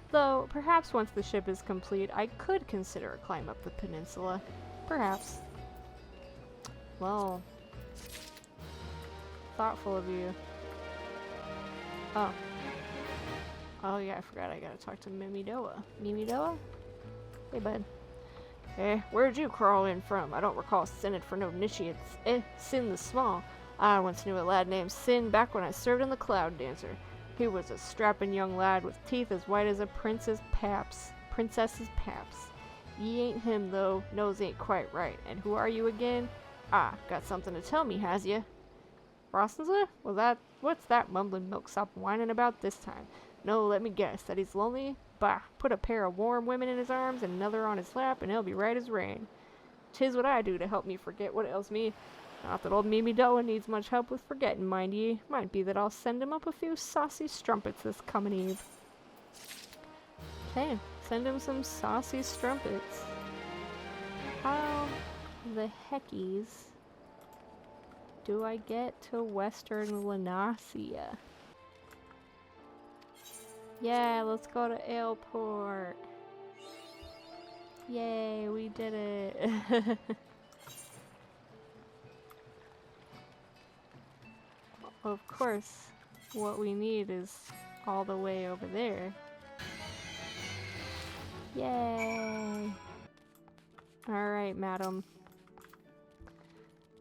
S1: Though, perhaps once the ship is complete, I could consider a climb up the peninsula. Perhaps. Well, thoughtful of you. Oh. Oh yeah, I forgot I gotta talk to Mimidoa. Mimidoa? Hey, bud. Where'd you crawl in from? I don't recall Senate for no initiates. Sin the Small. I once knew a lad named Sin back when I served in the Cloud Dancer. He was a strapping young lad with teeth as white as a princess's paps. Ye ain't him, though. Nose ain't quite right. And who are you again? Ah, got something to tell me, has ya? Rostenza? What's that mumbling milksop whining about this time? No, let me guess. That he's lonely? Bah, put a pair of warm women in his arms and another on his lap, and he'll be right as rain. 'Tis what I do to help me forget what ails me. Not that old Mimidoa needs much help with forgetting, mind ye. Might be that I'll send him up a few saucy strumpets this coming eve. Okay, send him some saucy strumpets. How the heckies do I get to Western Lenasia? Yeah, let's go to Ailport. Yay, we did it. Of course, what we need is all the way over there. Yay! Alright, madam.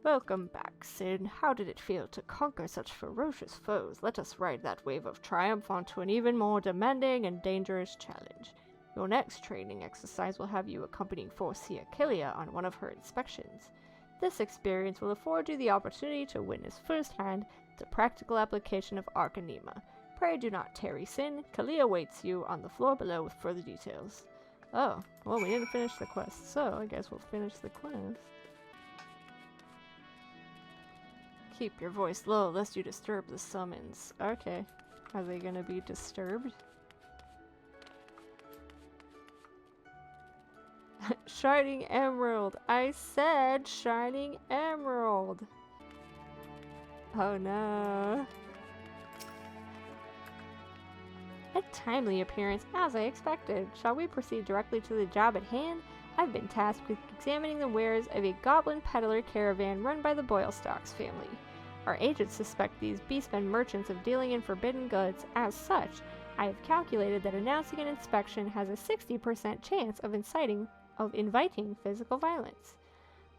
S1: Welcome back, Sin. How did it feel to conquer such ferocious foes? Let us ride that wave of triumph onto an even more demanding and dangerous challenge. Your next training exercise will have you accompanying Forcia Kelia on one of her inspections. This experience will afford you the opportunity to witness firsthand the practical application of Arcanima. Pray do not tarry, Sin. Kelia waits you on the floor below with further details. Oh, well, we didn't finish the quest, so I guess we'll finish the quest. Keep your voice low lest you disturb the summons. Okay. Are they gonna be disturbed? Shining Emerald! I said Shining Emerald! Oh no. A timely appearance, as I expected. Shall we proceed directly to the job at hand? I've been tasked with examining the wares of a goblin peddler caravan run by the Boylestocks family. Our agents suspect these beastmen merchants of dealing in forbidden goods. As such, I have calculated that announcing an inspection has a 60% chance of inviting physical violence.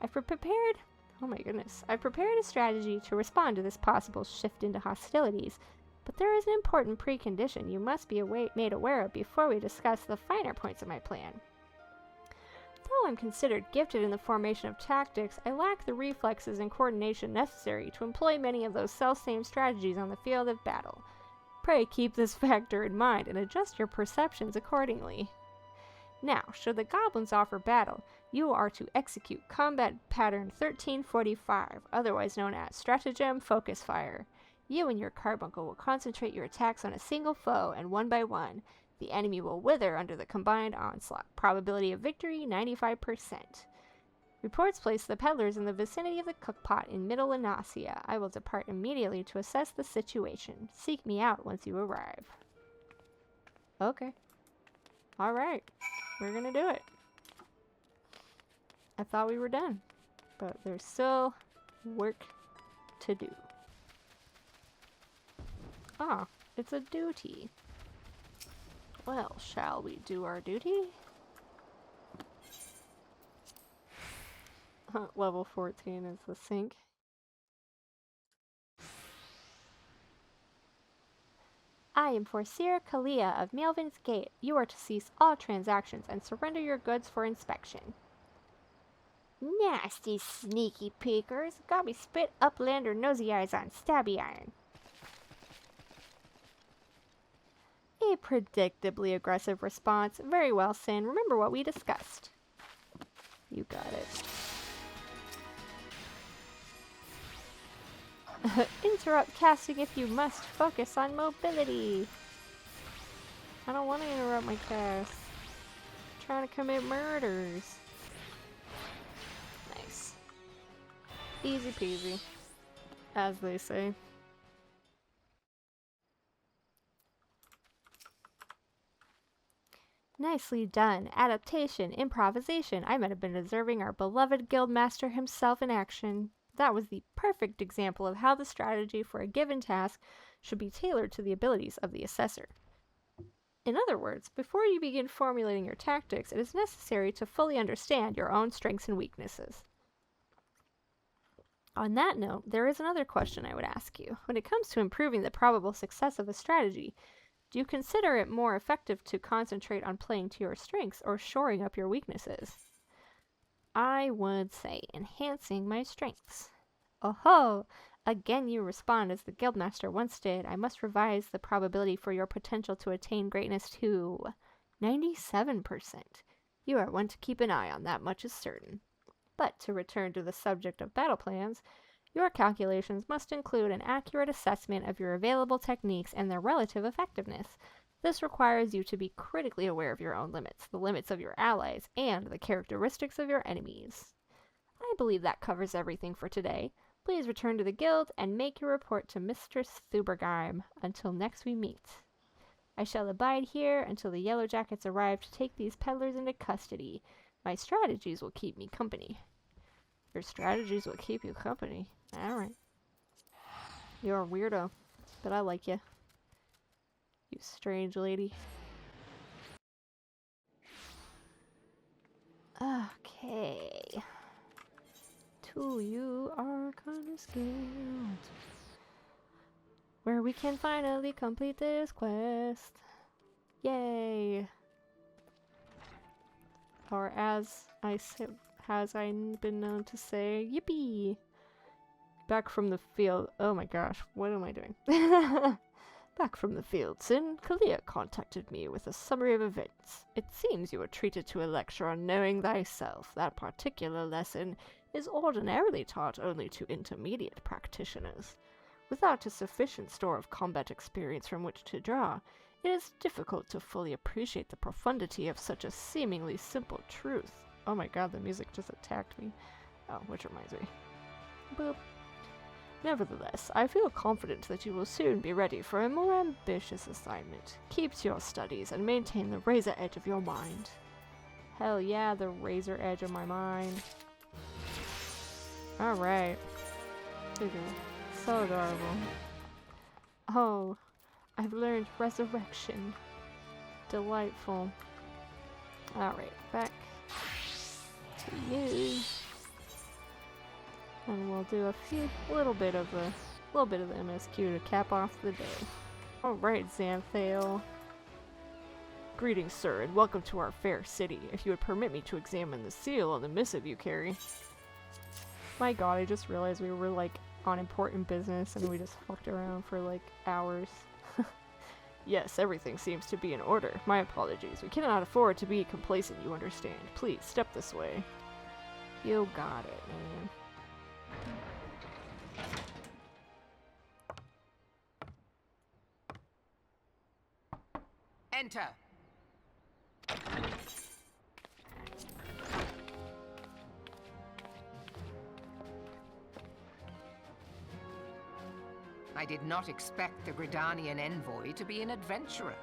S1: I've prepared a strategy to respond to this possible shift into hostilities, but there is an important precondition you must be made aware of before we discuss the finer points of my plan. Though I'm considered gifted in the formation of tactics, I lack the reflexes and coordination necessary to employ many of those self-same strategies on the field of battle. Pray keep this factor in mind and adjust your perceptions accordingly. Now, should the goblins offer battle, you are to execute combat pattern 1345, otherwise known as Stratagem Focus Fire. You and your carbuncle will concentrate your attacks on a single foe, and one by one, the enemy will wither under the combined onslaught. Probability of victory, 95%.
S2: Reports place the peddlers in the vicinity of the cookpot in Middle Anasia. I will depart immediately to assess the situation. Seek me out once you arrive.
S1: Okay. Alright. We're gonna do it. I thought we were done, but there's still work to do. Ah, it's a duty. Well, shall we do our duty? Level 14 is the sink.
S2: I am Forseer Kalia of Melvin's Gate. You are to cease all transactions and surrender your goods for inspection. Nasty sneaky peekers. Got me spit uplander nosy eyes on stabby iron.
S1: A predictably aggressive response. Very well, Sin. Remember what we discussed. You got it. Interrupt casting if you must. Focus on mobility. I don't want to interrupt my cast. I'm trying to commit murders. Nice. Easy peasy. As they say.
S2: Nicely done. Adaptation, improvisation. I might have been observing our beloved guildmaster himself in action. That was the perfect example of how the strategy for a given task should be tailored to the abilities of the assessor. In other words, before you begin formulating your tactics, it is necessary to fully understand your own strengths and weaknesses. On that note, there is another question I would ask you. When it comes to improving the probable success of a strategy, do you consider it more effective to concentrate on playing to your strengths or shoring up your weaknesses?
S1: I would say enhancing my strengths.
S2: Oh-ho! Again you respond as the guildmaster once did. I must revise the probability for your potential to attain greatness to 97%.
S1: You are one to keep an eye on, that much is certain. But to return to the subject of battle plans, your calculations must include an accurate assessment of your available techniques and their relative effectiveness. This requires you to be critically aware of your own limits, the limits of your allies, and the characteristics of your enemies. I believe that covers everything for today. Please return to the guild and make your report to Mistress Thubergeim until next we meet. I shall abide here until the Yellow Jackets arrive to take these peddlers into custody. My strategies will keep me company. Your strategies will keep you company. Alright. You're a weirdo, but I like you. You strange lady. Okay. To you, Arcanist Guild, where we can finally complete this quest. Yay! Or as I been known to say, yippee! Back from the field. Oh my gosh, what am I doing? Back from the field, Sin, Kalia contacted me with a summary of events. It seems you were treated to a lecture on knowing thyself. That particular lesson is ordinarily taught only to intermediate practitioners. Without a sufficient store of combat experience from which to draw, it is difficult to fully appreciate the profundity of such a seemingly simple truth. Oh my god, the music just attacked me. Oh, which reminds me. Boop. Nevertheless, I feel confident that you will soon be ready for a more ambitious assignment. Keep to your studies and maintain the razor edge of your mind. Hell yeah, the razor edge of my mind. Alright. So adorable. Oh, I've learned resurrection. Delightful. Alright, back to you. And we'll do a little bit of the MSQ to cap off the day. Alright, Xanthale. Greetings, sir, and welcome to our fair city. If you would permit me to examine the seal on the missive you carry. My god, I just realized we were like on important business and we just fucked around for like hours. Yes, everything seems to be in order. My apologies. We cannot afford to be complacent, you understand. Please, step this way. You got it, man.
S3: Enter. I did not expect the Gridanian envoy to be an adventurer.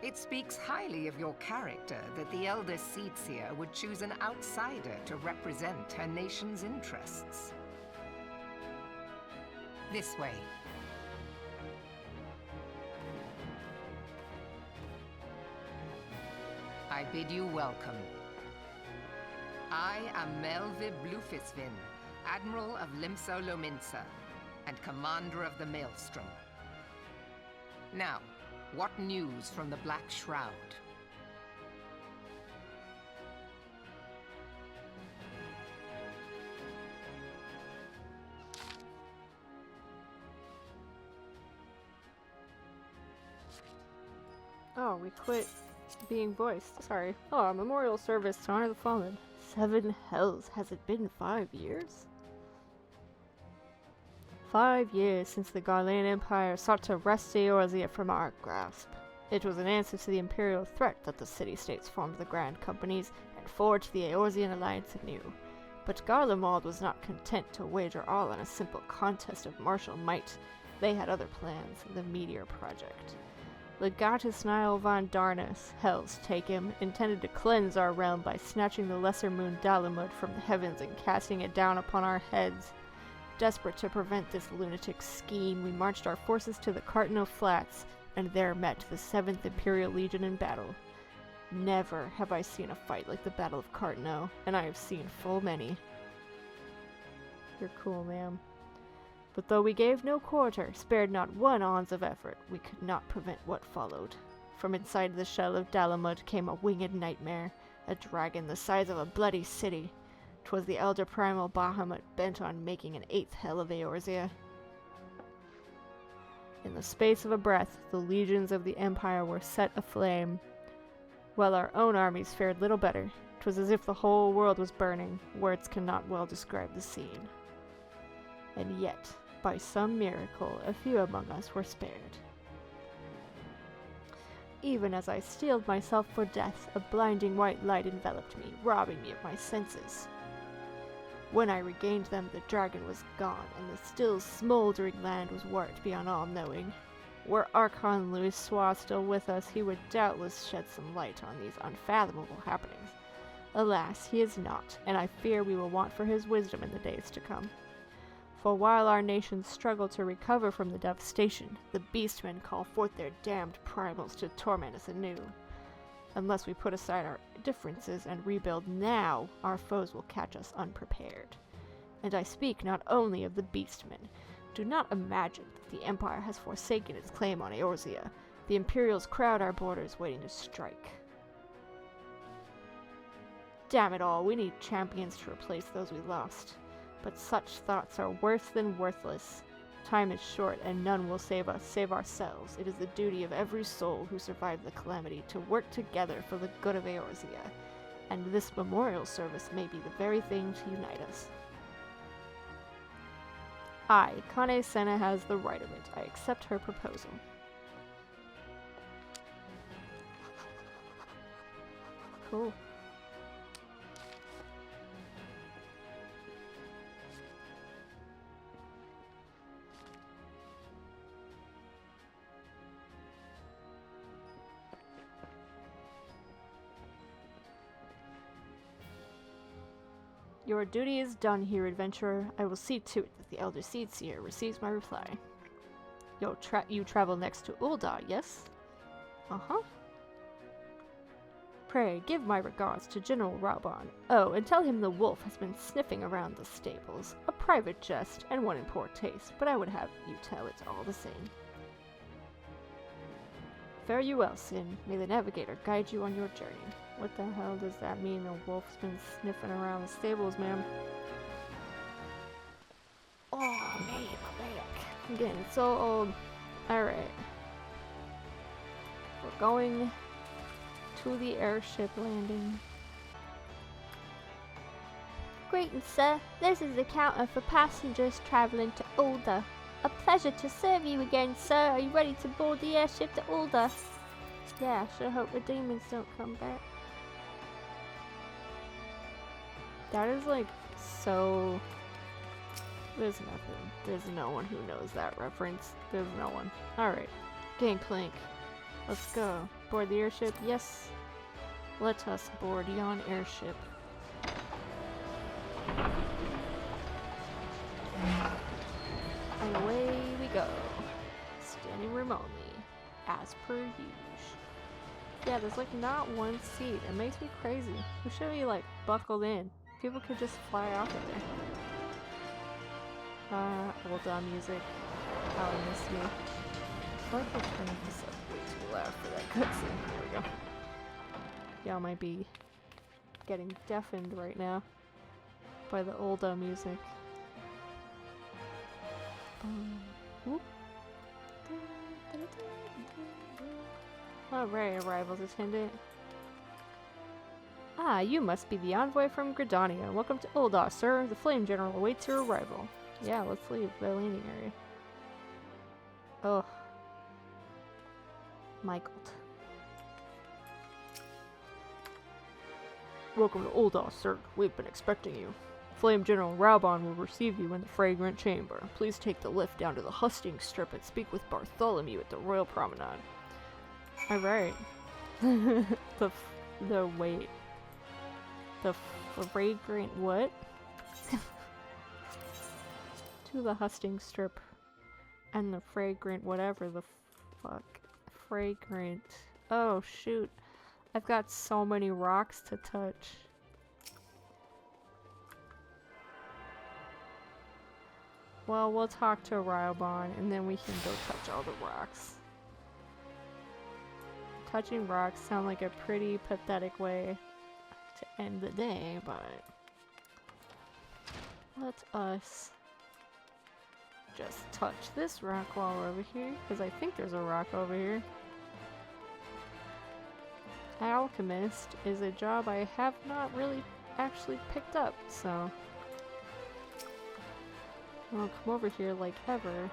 S3: It speaks highly of your character that the Elder Seedseer would choose an outsider to represent her nation's interests. This way. I bid you welcome. I am Merlwyb Blufisvin, Admiral of Limso Lominsa, and Commander of the Maelstrom. Now, what news from the Black Shroud?
S1: Oh, we quit being voiced. Sorry. Oh, memorial service to honor the fallen. 7 hells. Has it been 5 years? 5 years since the Garlean Empire sought to wrest Eorzea from our grasp. It was an answer to the imperial threat that the city-states formed the Grand Companies and forged the Eorzean alliance anew. But Garlemald was not content to wager all on a simple contest of martial might. They had other plans, the Meteor Project. Legatus Niall von Darnus, hells take him, intended to cleanse our realm by snatching the lesser moon Dalamud from the heavens and casting it down upon our heads. Desperate to prevent this lunatic scheme, we marched our forces to the Cartano Flats, and there met the 7th Imperial Legion in battle. Never have I seen a fight like the Battle of Cartano, and I have seen full many. You're cool, ma'am. But though we gave no quarter, spared not one ounce of effort, we could not prevent what followed. From inside the shell of Dalamud came a winged nightmare, a dragon the size of a bloody city. 'Twas the elder primal Bahamut bent on making an 8th hell of Eorzea. In the space of a breath, the legions of the Empire were set aflame, while our own armies fared little better. 'Twas as if the whole world was burning. Words cannot well describe the scene. And yet, by some miracle, a few among us were spared. Even as I steeled myself for death, a blinding white light enveloped me, robbing me of my senses. When I regained them, the dragon was gone, and the still smoldering land was warped beyond all knowing. Were Archon Louis Sois still with us, he would doubtless shed some light on these unfathomable happenings. Alas, he is not, and I fear we will want for his wisdom in the days to come. For while our nations struggle to recover from the devastation, the beastmen call forth their damned primals to torment us anew. Unless we put aside our differences and rebuild now, our foes will catch us unprepared. And I speak not only of the beastmen. Do not imagine that the Empire has forsaken its claim on Eorzea. The Imperials crowd our borders waiting to strike. Damn it all, we need champions to replace those we lost. But such thoughts are worse than worthless. Time is short, and none will save us save ourselves. It is the duty of every soul who survived the calamity to work together for the good of Eorzea, and this memorial service may be the very thing to unite us. Kane Senna has the right of it. I accept her proposal. Cool. Your duty is done here, adventurer. I will see to it that the Elder Seedseer receives my reply. You travel next to Ul'dah, yes? Uh-huh. Pray, give my regards to General Raubahn. Oh, and tell him the wolf has been sniffing around the stables. A private jest, and one in poor taste, but I would have you tell it all the same. Fare you well, Sin. May the navigator guide you on your journey. What the hell does that mean? The wolf's been sniffing around the stables, ma'am. Oh, man, quick. I'm getting so old. Alright. We're going to the airship landing.
S2: Greetings, sir. This is the counter for passengers traveling to Ul'dah. A pleasure to serve you again, sir. Are you ready to board the airship to Ul'dah?
S1: Yeah, I sure hope the demons don't come back. That is like so There's nothing. There's no one who knows that reference. There's no one. Alright. Gangplank. Let's go. Board the airship? Yes. Let us board yon airship. And away we go. Standing room only. As per usual. Yeah, there's like not one seat. It makes me crazy. We should be like buckled in. People could just fly off of there. Hold on, music. How I miss you. I feel like we're turning this up way too loud for that cutscene. There we go. Y'all might be getting deafened right now by the old music. Whoop. Alright, arrivals attendant. Ah, you must be the envoy from Gridania. Welcome to Ul'dah, sir. The Flame General awaits your arrival. Yeah, let's leave the landing area. Oh. Michael. Welcome to Ul'dah, sir. We've been expecting you. Flame General Raubahn will receive you in the Fragrant Chamber. Please take the lift down to the hustings strip and speak with Bartholomew at the Royal Promenade. Alright. Wait. The fragrant what? To the hustings strip. And the fragrant whatever the fuck. Fragrant. Oh shoot. I've got so many rocks to touch. Well, we'll talk to Raubahn and then we can go touch all the rocks. Touching rocks sound like a pretty pathetic way to end the day, but let us just touch this rock while we're over here, because I think there's a rock over here. Alchemist is a job I have not really actually picked up, so I won't come over here like ever.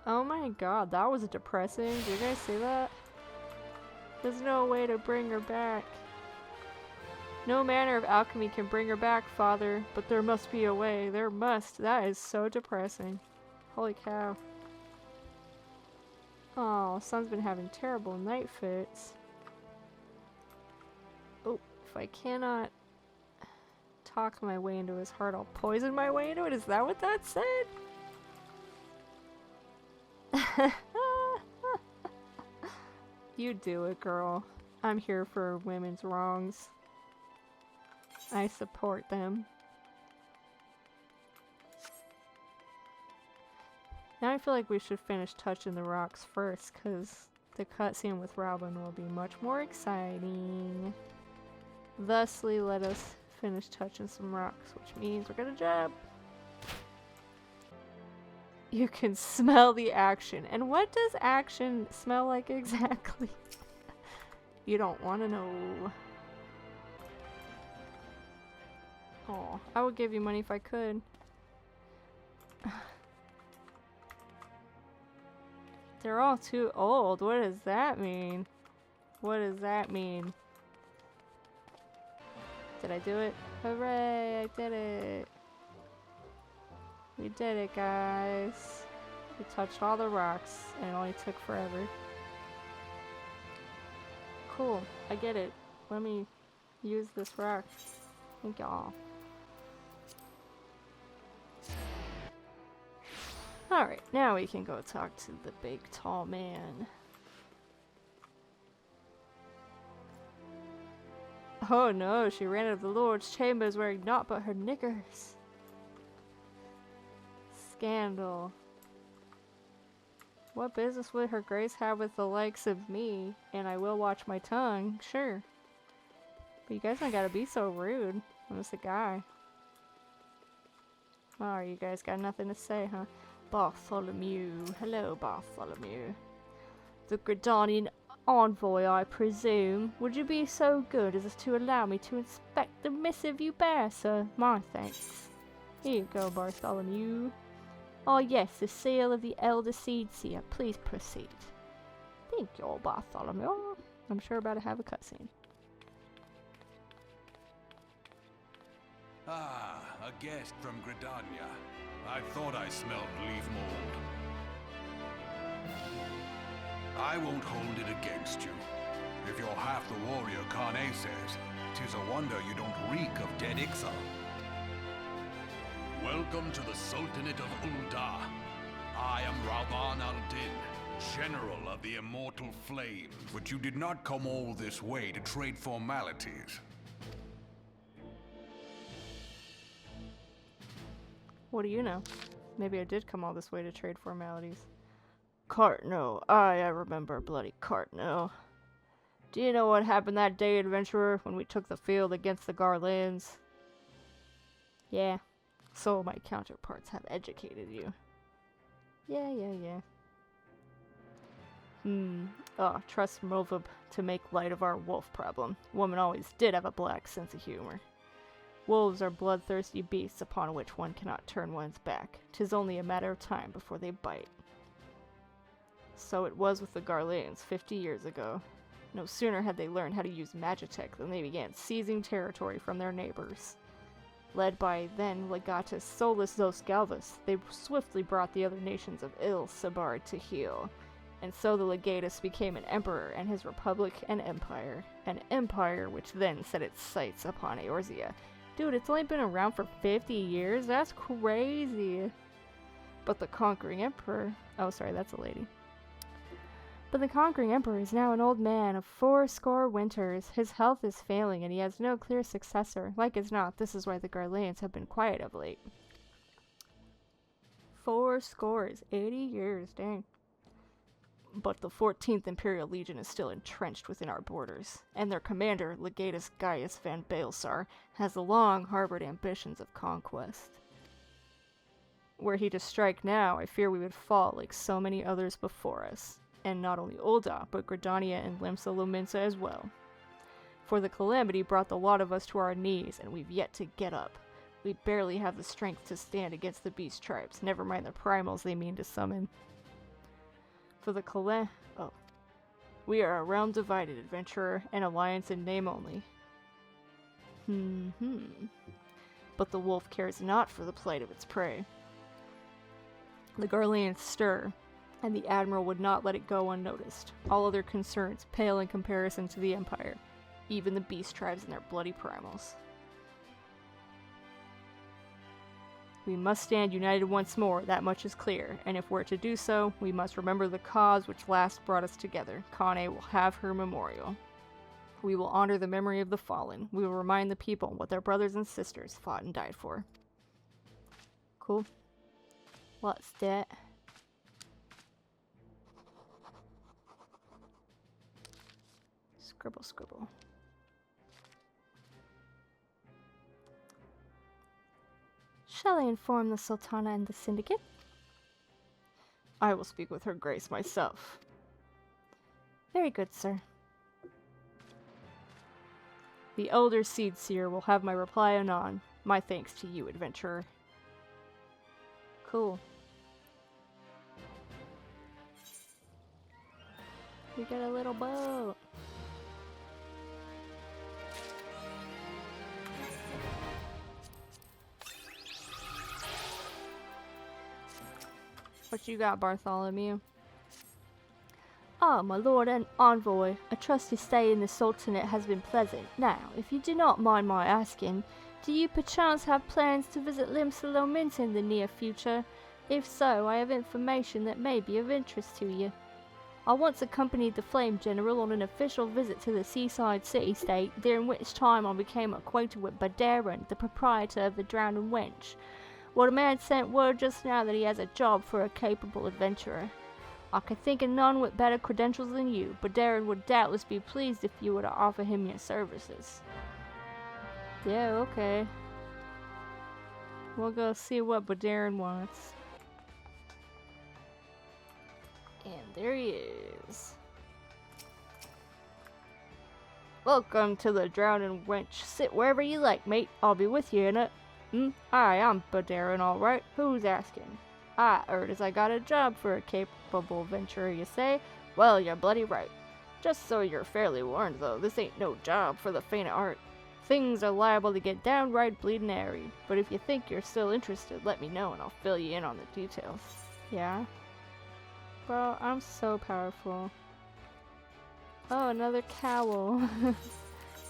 S1: Oh my god, that was depressing. Did you guys see that? There's no way to bring her back. No manner of alchemy can bring her back, father, but there must be a way. There must. That is so depressing. Holy cow. Oh, son's been having terrible night fits. Oh, if I cannot talk my way into his heart, I'll poison my way into it? Is that what that said? You do it, girl. I'm here for women's wrongs. I support them. Now I feel like we should finish touching the rocks first, because the cutscene with Raubahn will be much more exciting. Thusly, let us finish touching some rocks, which means we're gonna jump. You can smell the action. And what does action smell like exactly? You don't want to know. Oh, I would give you money if I could. They're all too old. What does that mean? What does that mean? Did I do it? Hooray, I did it. We did it, guys. We touched all the rocks, and it only took forever. Cool, I get it. Let me use this rock. Thank y'all. Alright, now we can go talk to the big tall man. Oh no, she ran out of the Lord's chambers wearing naught but her knickers. Scandal. What business would her grace have with the likes of me? And I will watch my tongue, sure. But you guys don't gotta be so rude. I'm just a guy. Oh, you guys got nothing to say, huh? Bartholomew. Hello, Bartholomew. The Gridanian envoy, I presume. Would you be so good as to allow me to inspect the missive you bear, sir? My thanks. Here you go, Bartholomew. Oh yes, the seal of the Elder Seedseer. Please proceed. Thank you, Bartholomew. I'm sure about to have a cutscene.
S4: Ah, a guest from Gridania. I thought I smelled leaf mold. I won't hold it against you. If you're half the warrior Kane says, 'tis a wonder you don't reek of dead Ixa. Welcome to the Sultanate of Ul'dah. I am Raubahn al-Din, General of the Immortal Flame. But you did not come all this way to trade formalities.
S1: What do you know? Maybe I did come all this way to trade formalities. Cartno. I remember bloody Cartno. Do you know what happened that day, adventurer, when we took the field against the Garlands? Yeah. So my counterparts have educated you. Yeah. Trust Merlwyb to make light of our wolf problem. Woman always did have a black sense of humor. Wolves are bloodthirsty beasts upon which one cannot turn one's back. 'Tis only a matter of time before they bite. So it was with the Garlands 50 years ago. No sooner had they learned how to use Magitech than they began seizing territory from their neighbors. Led by then legatus Solus Zos Galvus, they swiftly brought the other nations of Il Sabard to heel. And so the legatus became an emperor and his republic an empire. An empire which then set its sights upon Eorzea. Dude, it's only been around for 50 years? That's crazy. But the conquering emperor... Oh, sorry, that's a lady. But the conquering emperor is now an old man of 80 winters. His health is failing, and he has no clear successor. Like as not, this is why the Garlands have been quiet of late. 80 years, dang. But the 14th Imperial Legion is still entrenched within our borders, and their commander, Legatus Gaius van Baelsar, has long harbored ambitions of conquest. Were he to strike now, I fear we would fall like so many others before us. And not only Ul'dah, but Gridania and Limsa Lominsa as well. For the calamity brought the lot of us to our knees, and we've yet to get up. We barely have the strength to stand against the beast tribes, never mind the primals they mean to summon. For the we are a realm divided, adventurer, an alliance in name only. But the wolf cares not for the plight of its prey. The Garlands stir, and the Admiral would not let it go unnoticed. All other concerns pale in comparison to the Empire, even the beast tribes and their bloody primals. We must stand united once more, that much is clear, and if we're to do so, we must remember the cause which last brought us together. Kane will have her memorial. We will honor the memory of the fallen. We will remind the people what their brothers and sisters fought and died for. Cool. What's that? Scribble, scribble.
S2: Shall I inform the Sultana and the Syndicate?
S1: I will speak with her grace myself.
S2: Very good, sir.
S1: The Elder Seed Seer will have my reply anon. My thanks to you, adventurer. Cool.
S2: We got a little boat.
S1: What you got, Bartholomew?
S2: Ah, my lord and envoy, I trust your stay in the Sultanate has been pleasant. Now, if you do not mind my asking, do you perchance have plans to visit Limsa Lominsa in the near future? If so, I have information that may be of interest to you. I once accompanied the Flame General on an official visit to the seaside city-state, during which time I became acquainted with Badaran, the proprietor of the Drowning Wench. Well, the man sent word just now that he has a job for a capable adventurer. I can think of none with better credentials than you, but Darren would doubtless be pleased if you were to offer him your services.
S1: Yeah, okay. We'll go see what Badaran wants. And there he is. Welcome to the Drowning Wench. Sit wherever you like, mate. I'll be with you in it. Hi, I'm Badaran, alright. Who's asking? I heard as I got a job for a capable venturer, you say? Well, you're bloody right. Just so you're fairly warned, though, this ain't no job for the faint of heart. Things are liable to get downright bleedin' airy, but if you think you're still interested, let me know and I'll fill you in on the details. Yeah? Bro, I'm so powerful. Oh, another cowl.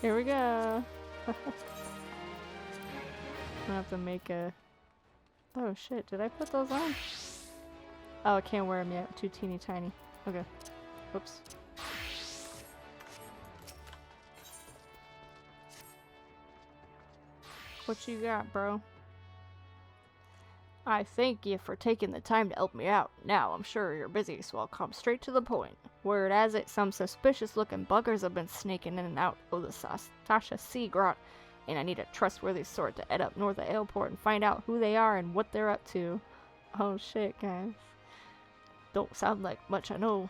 S1: Here we go. I'm gonna have to make a... Oh shit, did I put those on? Oh, I can't wear them yet. Too teeny tiny. Okay. Whoops. What you got, bro? I thank you for taking the time to help me out. Now, I'm sure you're busy, so I'll come straight to the point. Word has it, some suspicious-looking buggers have been sneaking in and out of the Sastasha Sea Grot, and I need a trustworthy sort to head up north of Airport and find out who they are and what they're up to. Oh shit, guys. Don't sound like much, I know.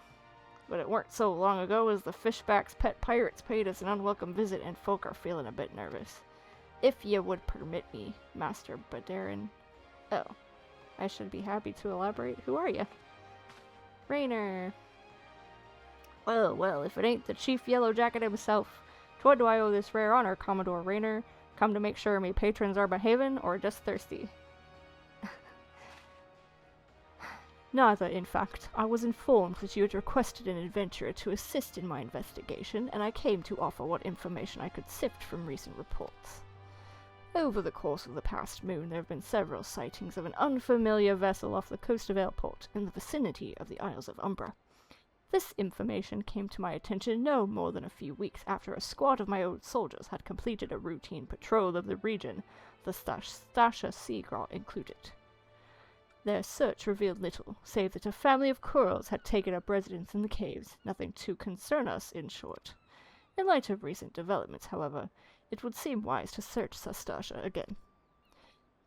S1: But it weren't so long ago as the Fishback's pet pirates paid us an unwelcome visit and folk are feeling a bit nervous. If you would permit me, Master Badarin. Oh, I should be happy to elaborate. Who are you? Rainer. Well, if it ain't the Chief Yellow Jacket himself. To what do I owe this rare honor, Commodore Rainer? Come to make sure me patrons are behaving, or just thirsty? Neither, in fact. I was informed that you had requested an adventurer to assist in my investigation, and I came to offer what information I could sift from recent reports. Over the course of the past moon, there have been several sightings of an unfamiliar vessel off the coast of Airport, in the vicinity of the Isles of Umbra. This information came to my attention no more than a few weeks after a squad of my old soldiers had completed a routine patrol of the region, the Stasha Sea Grot included. Their search revealed little, save that a family of Kurls had taken up residence in the caves, nothing to concern us, in short. In light of recent developments, however, it would seem wise to search Sastasha again.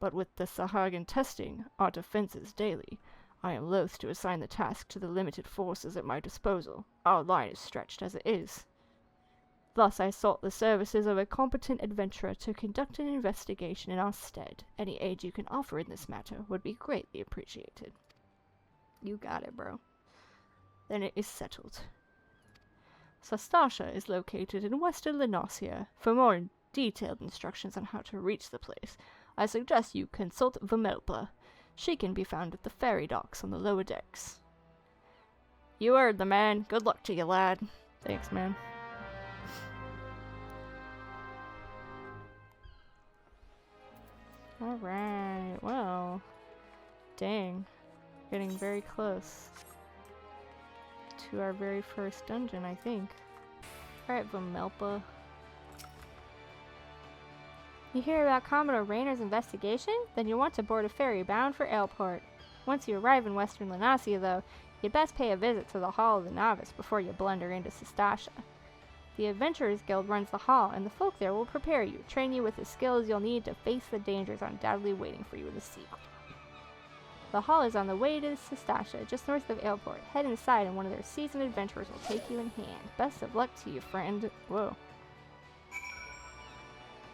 S1: But with the Sahagan testing our defenses daily, I am loath to assign the task to the limited forces at my disposal. Our line is stretched as it is. Thus I sought the services of a competent adventurer to conduct an investigation in our stead. Any aid you can offer in this matter would be greatly appreciated. You got it, bro. Then it is settled. Sastasha is located in western Lenosia. For more detailed instructions on how to reach the place, I suggest you consult Vamelpa. She can be found at the ferry docks on the lower decks. You heard the man. Good luck to you, lad. Thanks, man. Alright, well. Dang. Getting very close to our very first dungeon, I think. Alright, Vamelpa. You hear about Commodore Rainer's investigation? Then you'll want to board a ferry bound for Airport. Once you arrive in western Lenasia, though, you'd best pay a visit to the Hall of the Novice before you blunder into Sastasha. The Adventurers Guild runs the hall, and the folk there will prepare you, train you with the skills you'll need to face the dangers undoubtedly waiting for you in the sequel. The hall is on the way to Sastasha, just north of Airport. Head inside and one of their seasoned adventurers will take you in hand. Best of luck to you, friend. Whoa.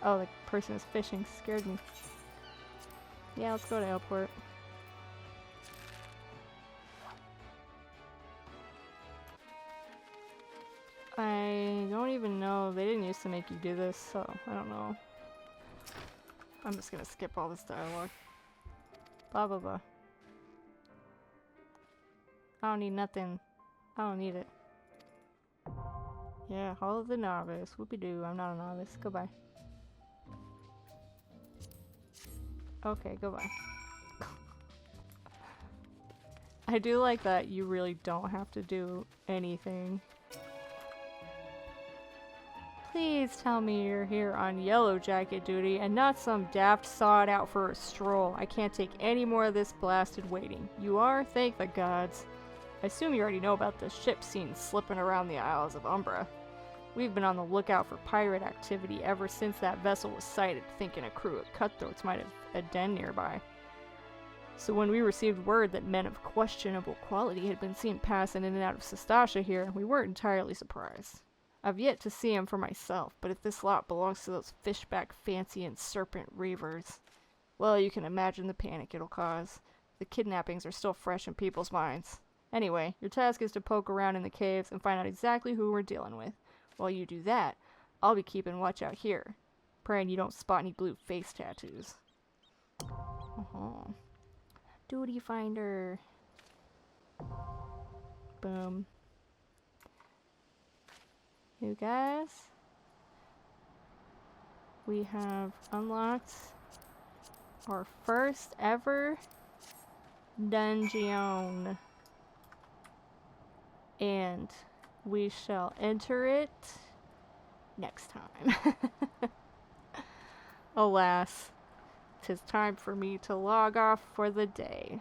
S1: Oh, the person is fishing scared me. Yeah, let's go to Airport. I don't even know. They didn't used to make you do this, so I don't know. I'm just gonna skip all this dialogue. Blah blah blah. I don't need nothing. I don't need it. Yeah, Hall of the Novice. Whoopie-doo, I'm not a novice. Goodbye. Okay, goodbye. I do like that you really don't have to do anything. Please tell me you're here on Yellow Jacket duty and not some daft sod out for a stroll. I can't take any more of this blasted waiting. You are? Thank the gods. I assume you already know about the ship seen slipping around the Isles of Umbra. We've been on the lookout for pirate activity ever since that vessel was sighted, thinking a crew of cutthroats might have a den nearby. So when we received word that men of questionable quality had been seen passing in and out of Sastasha here, we weren't entirely surprised. I've yet to see him for myself, but if this lot belongs to those fishback fancy and serpent reavers, well, you can imagine the panic it'll cause. The kidnappings are still fresh in people's minds. Anyway, your task is to poke around in the caves and find out exactly who we're dealing with. While you do that, I'll be keeping watch out here. Praying you don't spot any blue face tattoos. Uh-huh. Duty finder. Boom. You guys, we have unlocked our first ever dungeon. And we shall enter it next time. Alas, 'tis time for me to log off for the day.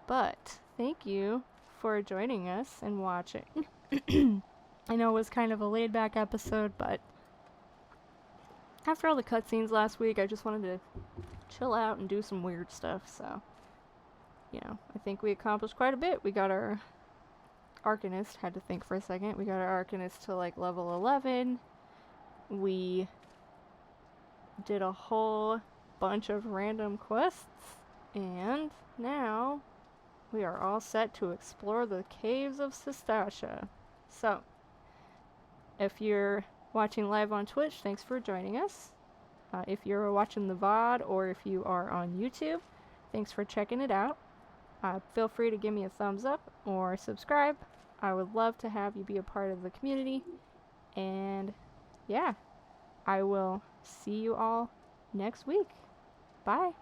S1: But thank you for joining us and watching. I know it was kind of a laid back episode, but after all the cutscenes last week, I just wanted to chill out and do some weird stuff, so, you know, I think we accomplished quite a bit. We got our Arcanist, had to think for a second, we got our Arcanist to like level 11, we did a whole bunch of random quests, and now we are all set to explore the caves of Sistasha. So, if you're watching live on Twitch, thanks for joining us. If you're watching the VOD or if you are on YouTube, thanks for checking it out. Feel free to give me a thumbs up or subscribe. I would love to have you be a part of the community. And yeah, I will see you all next week. Bye.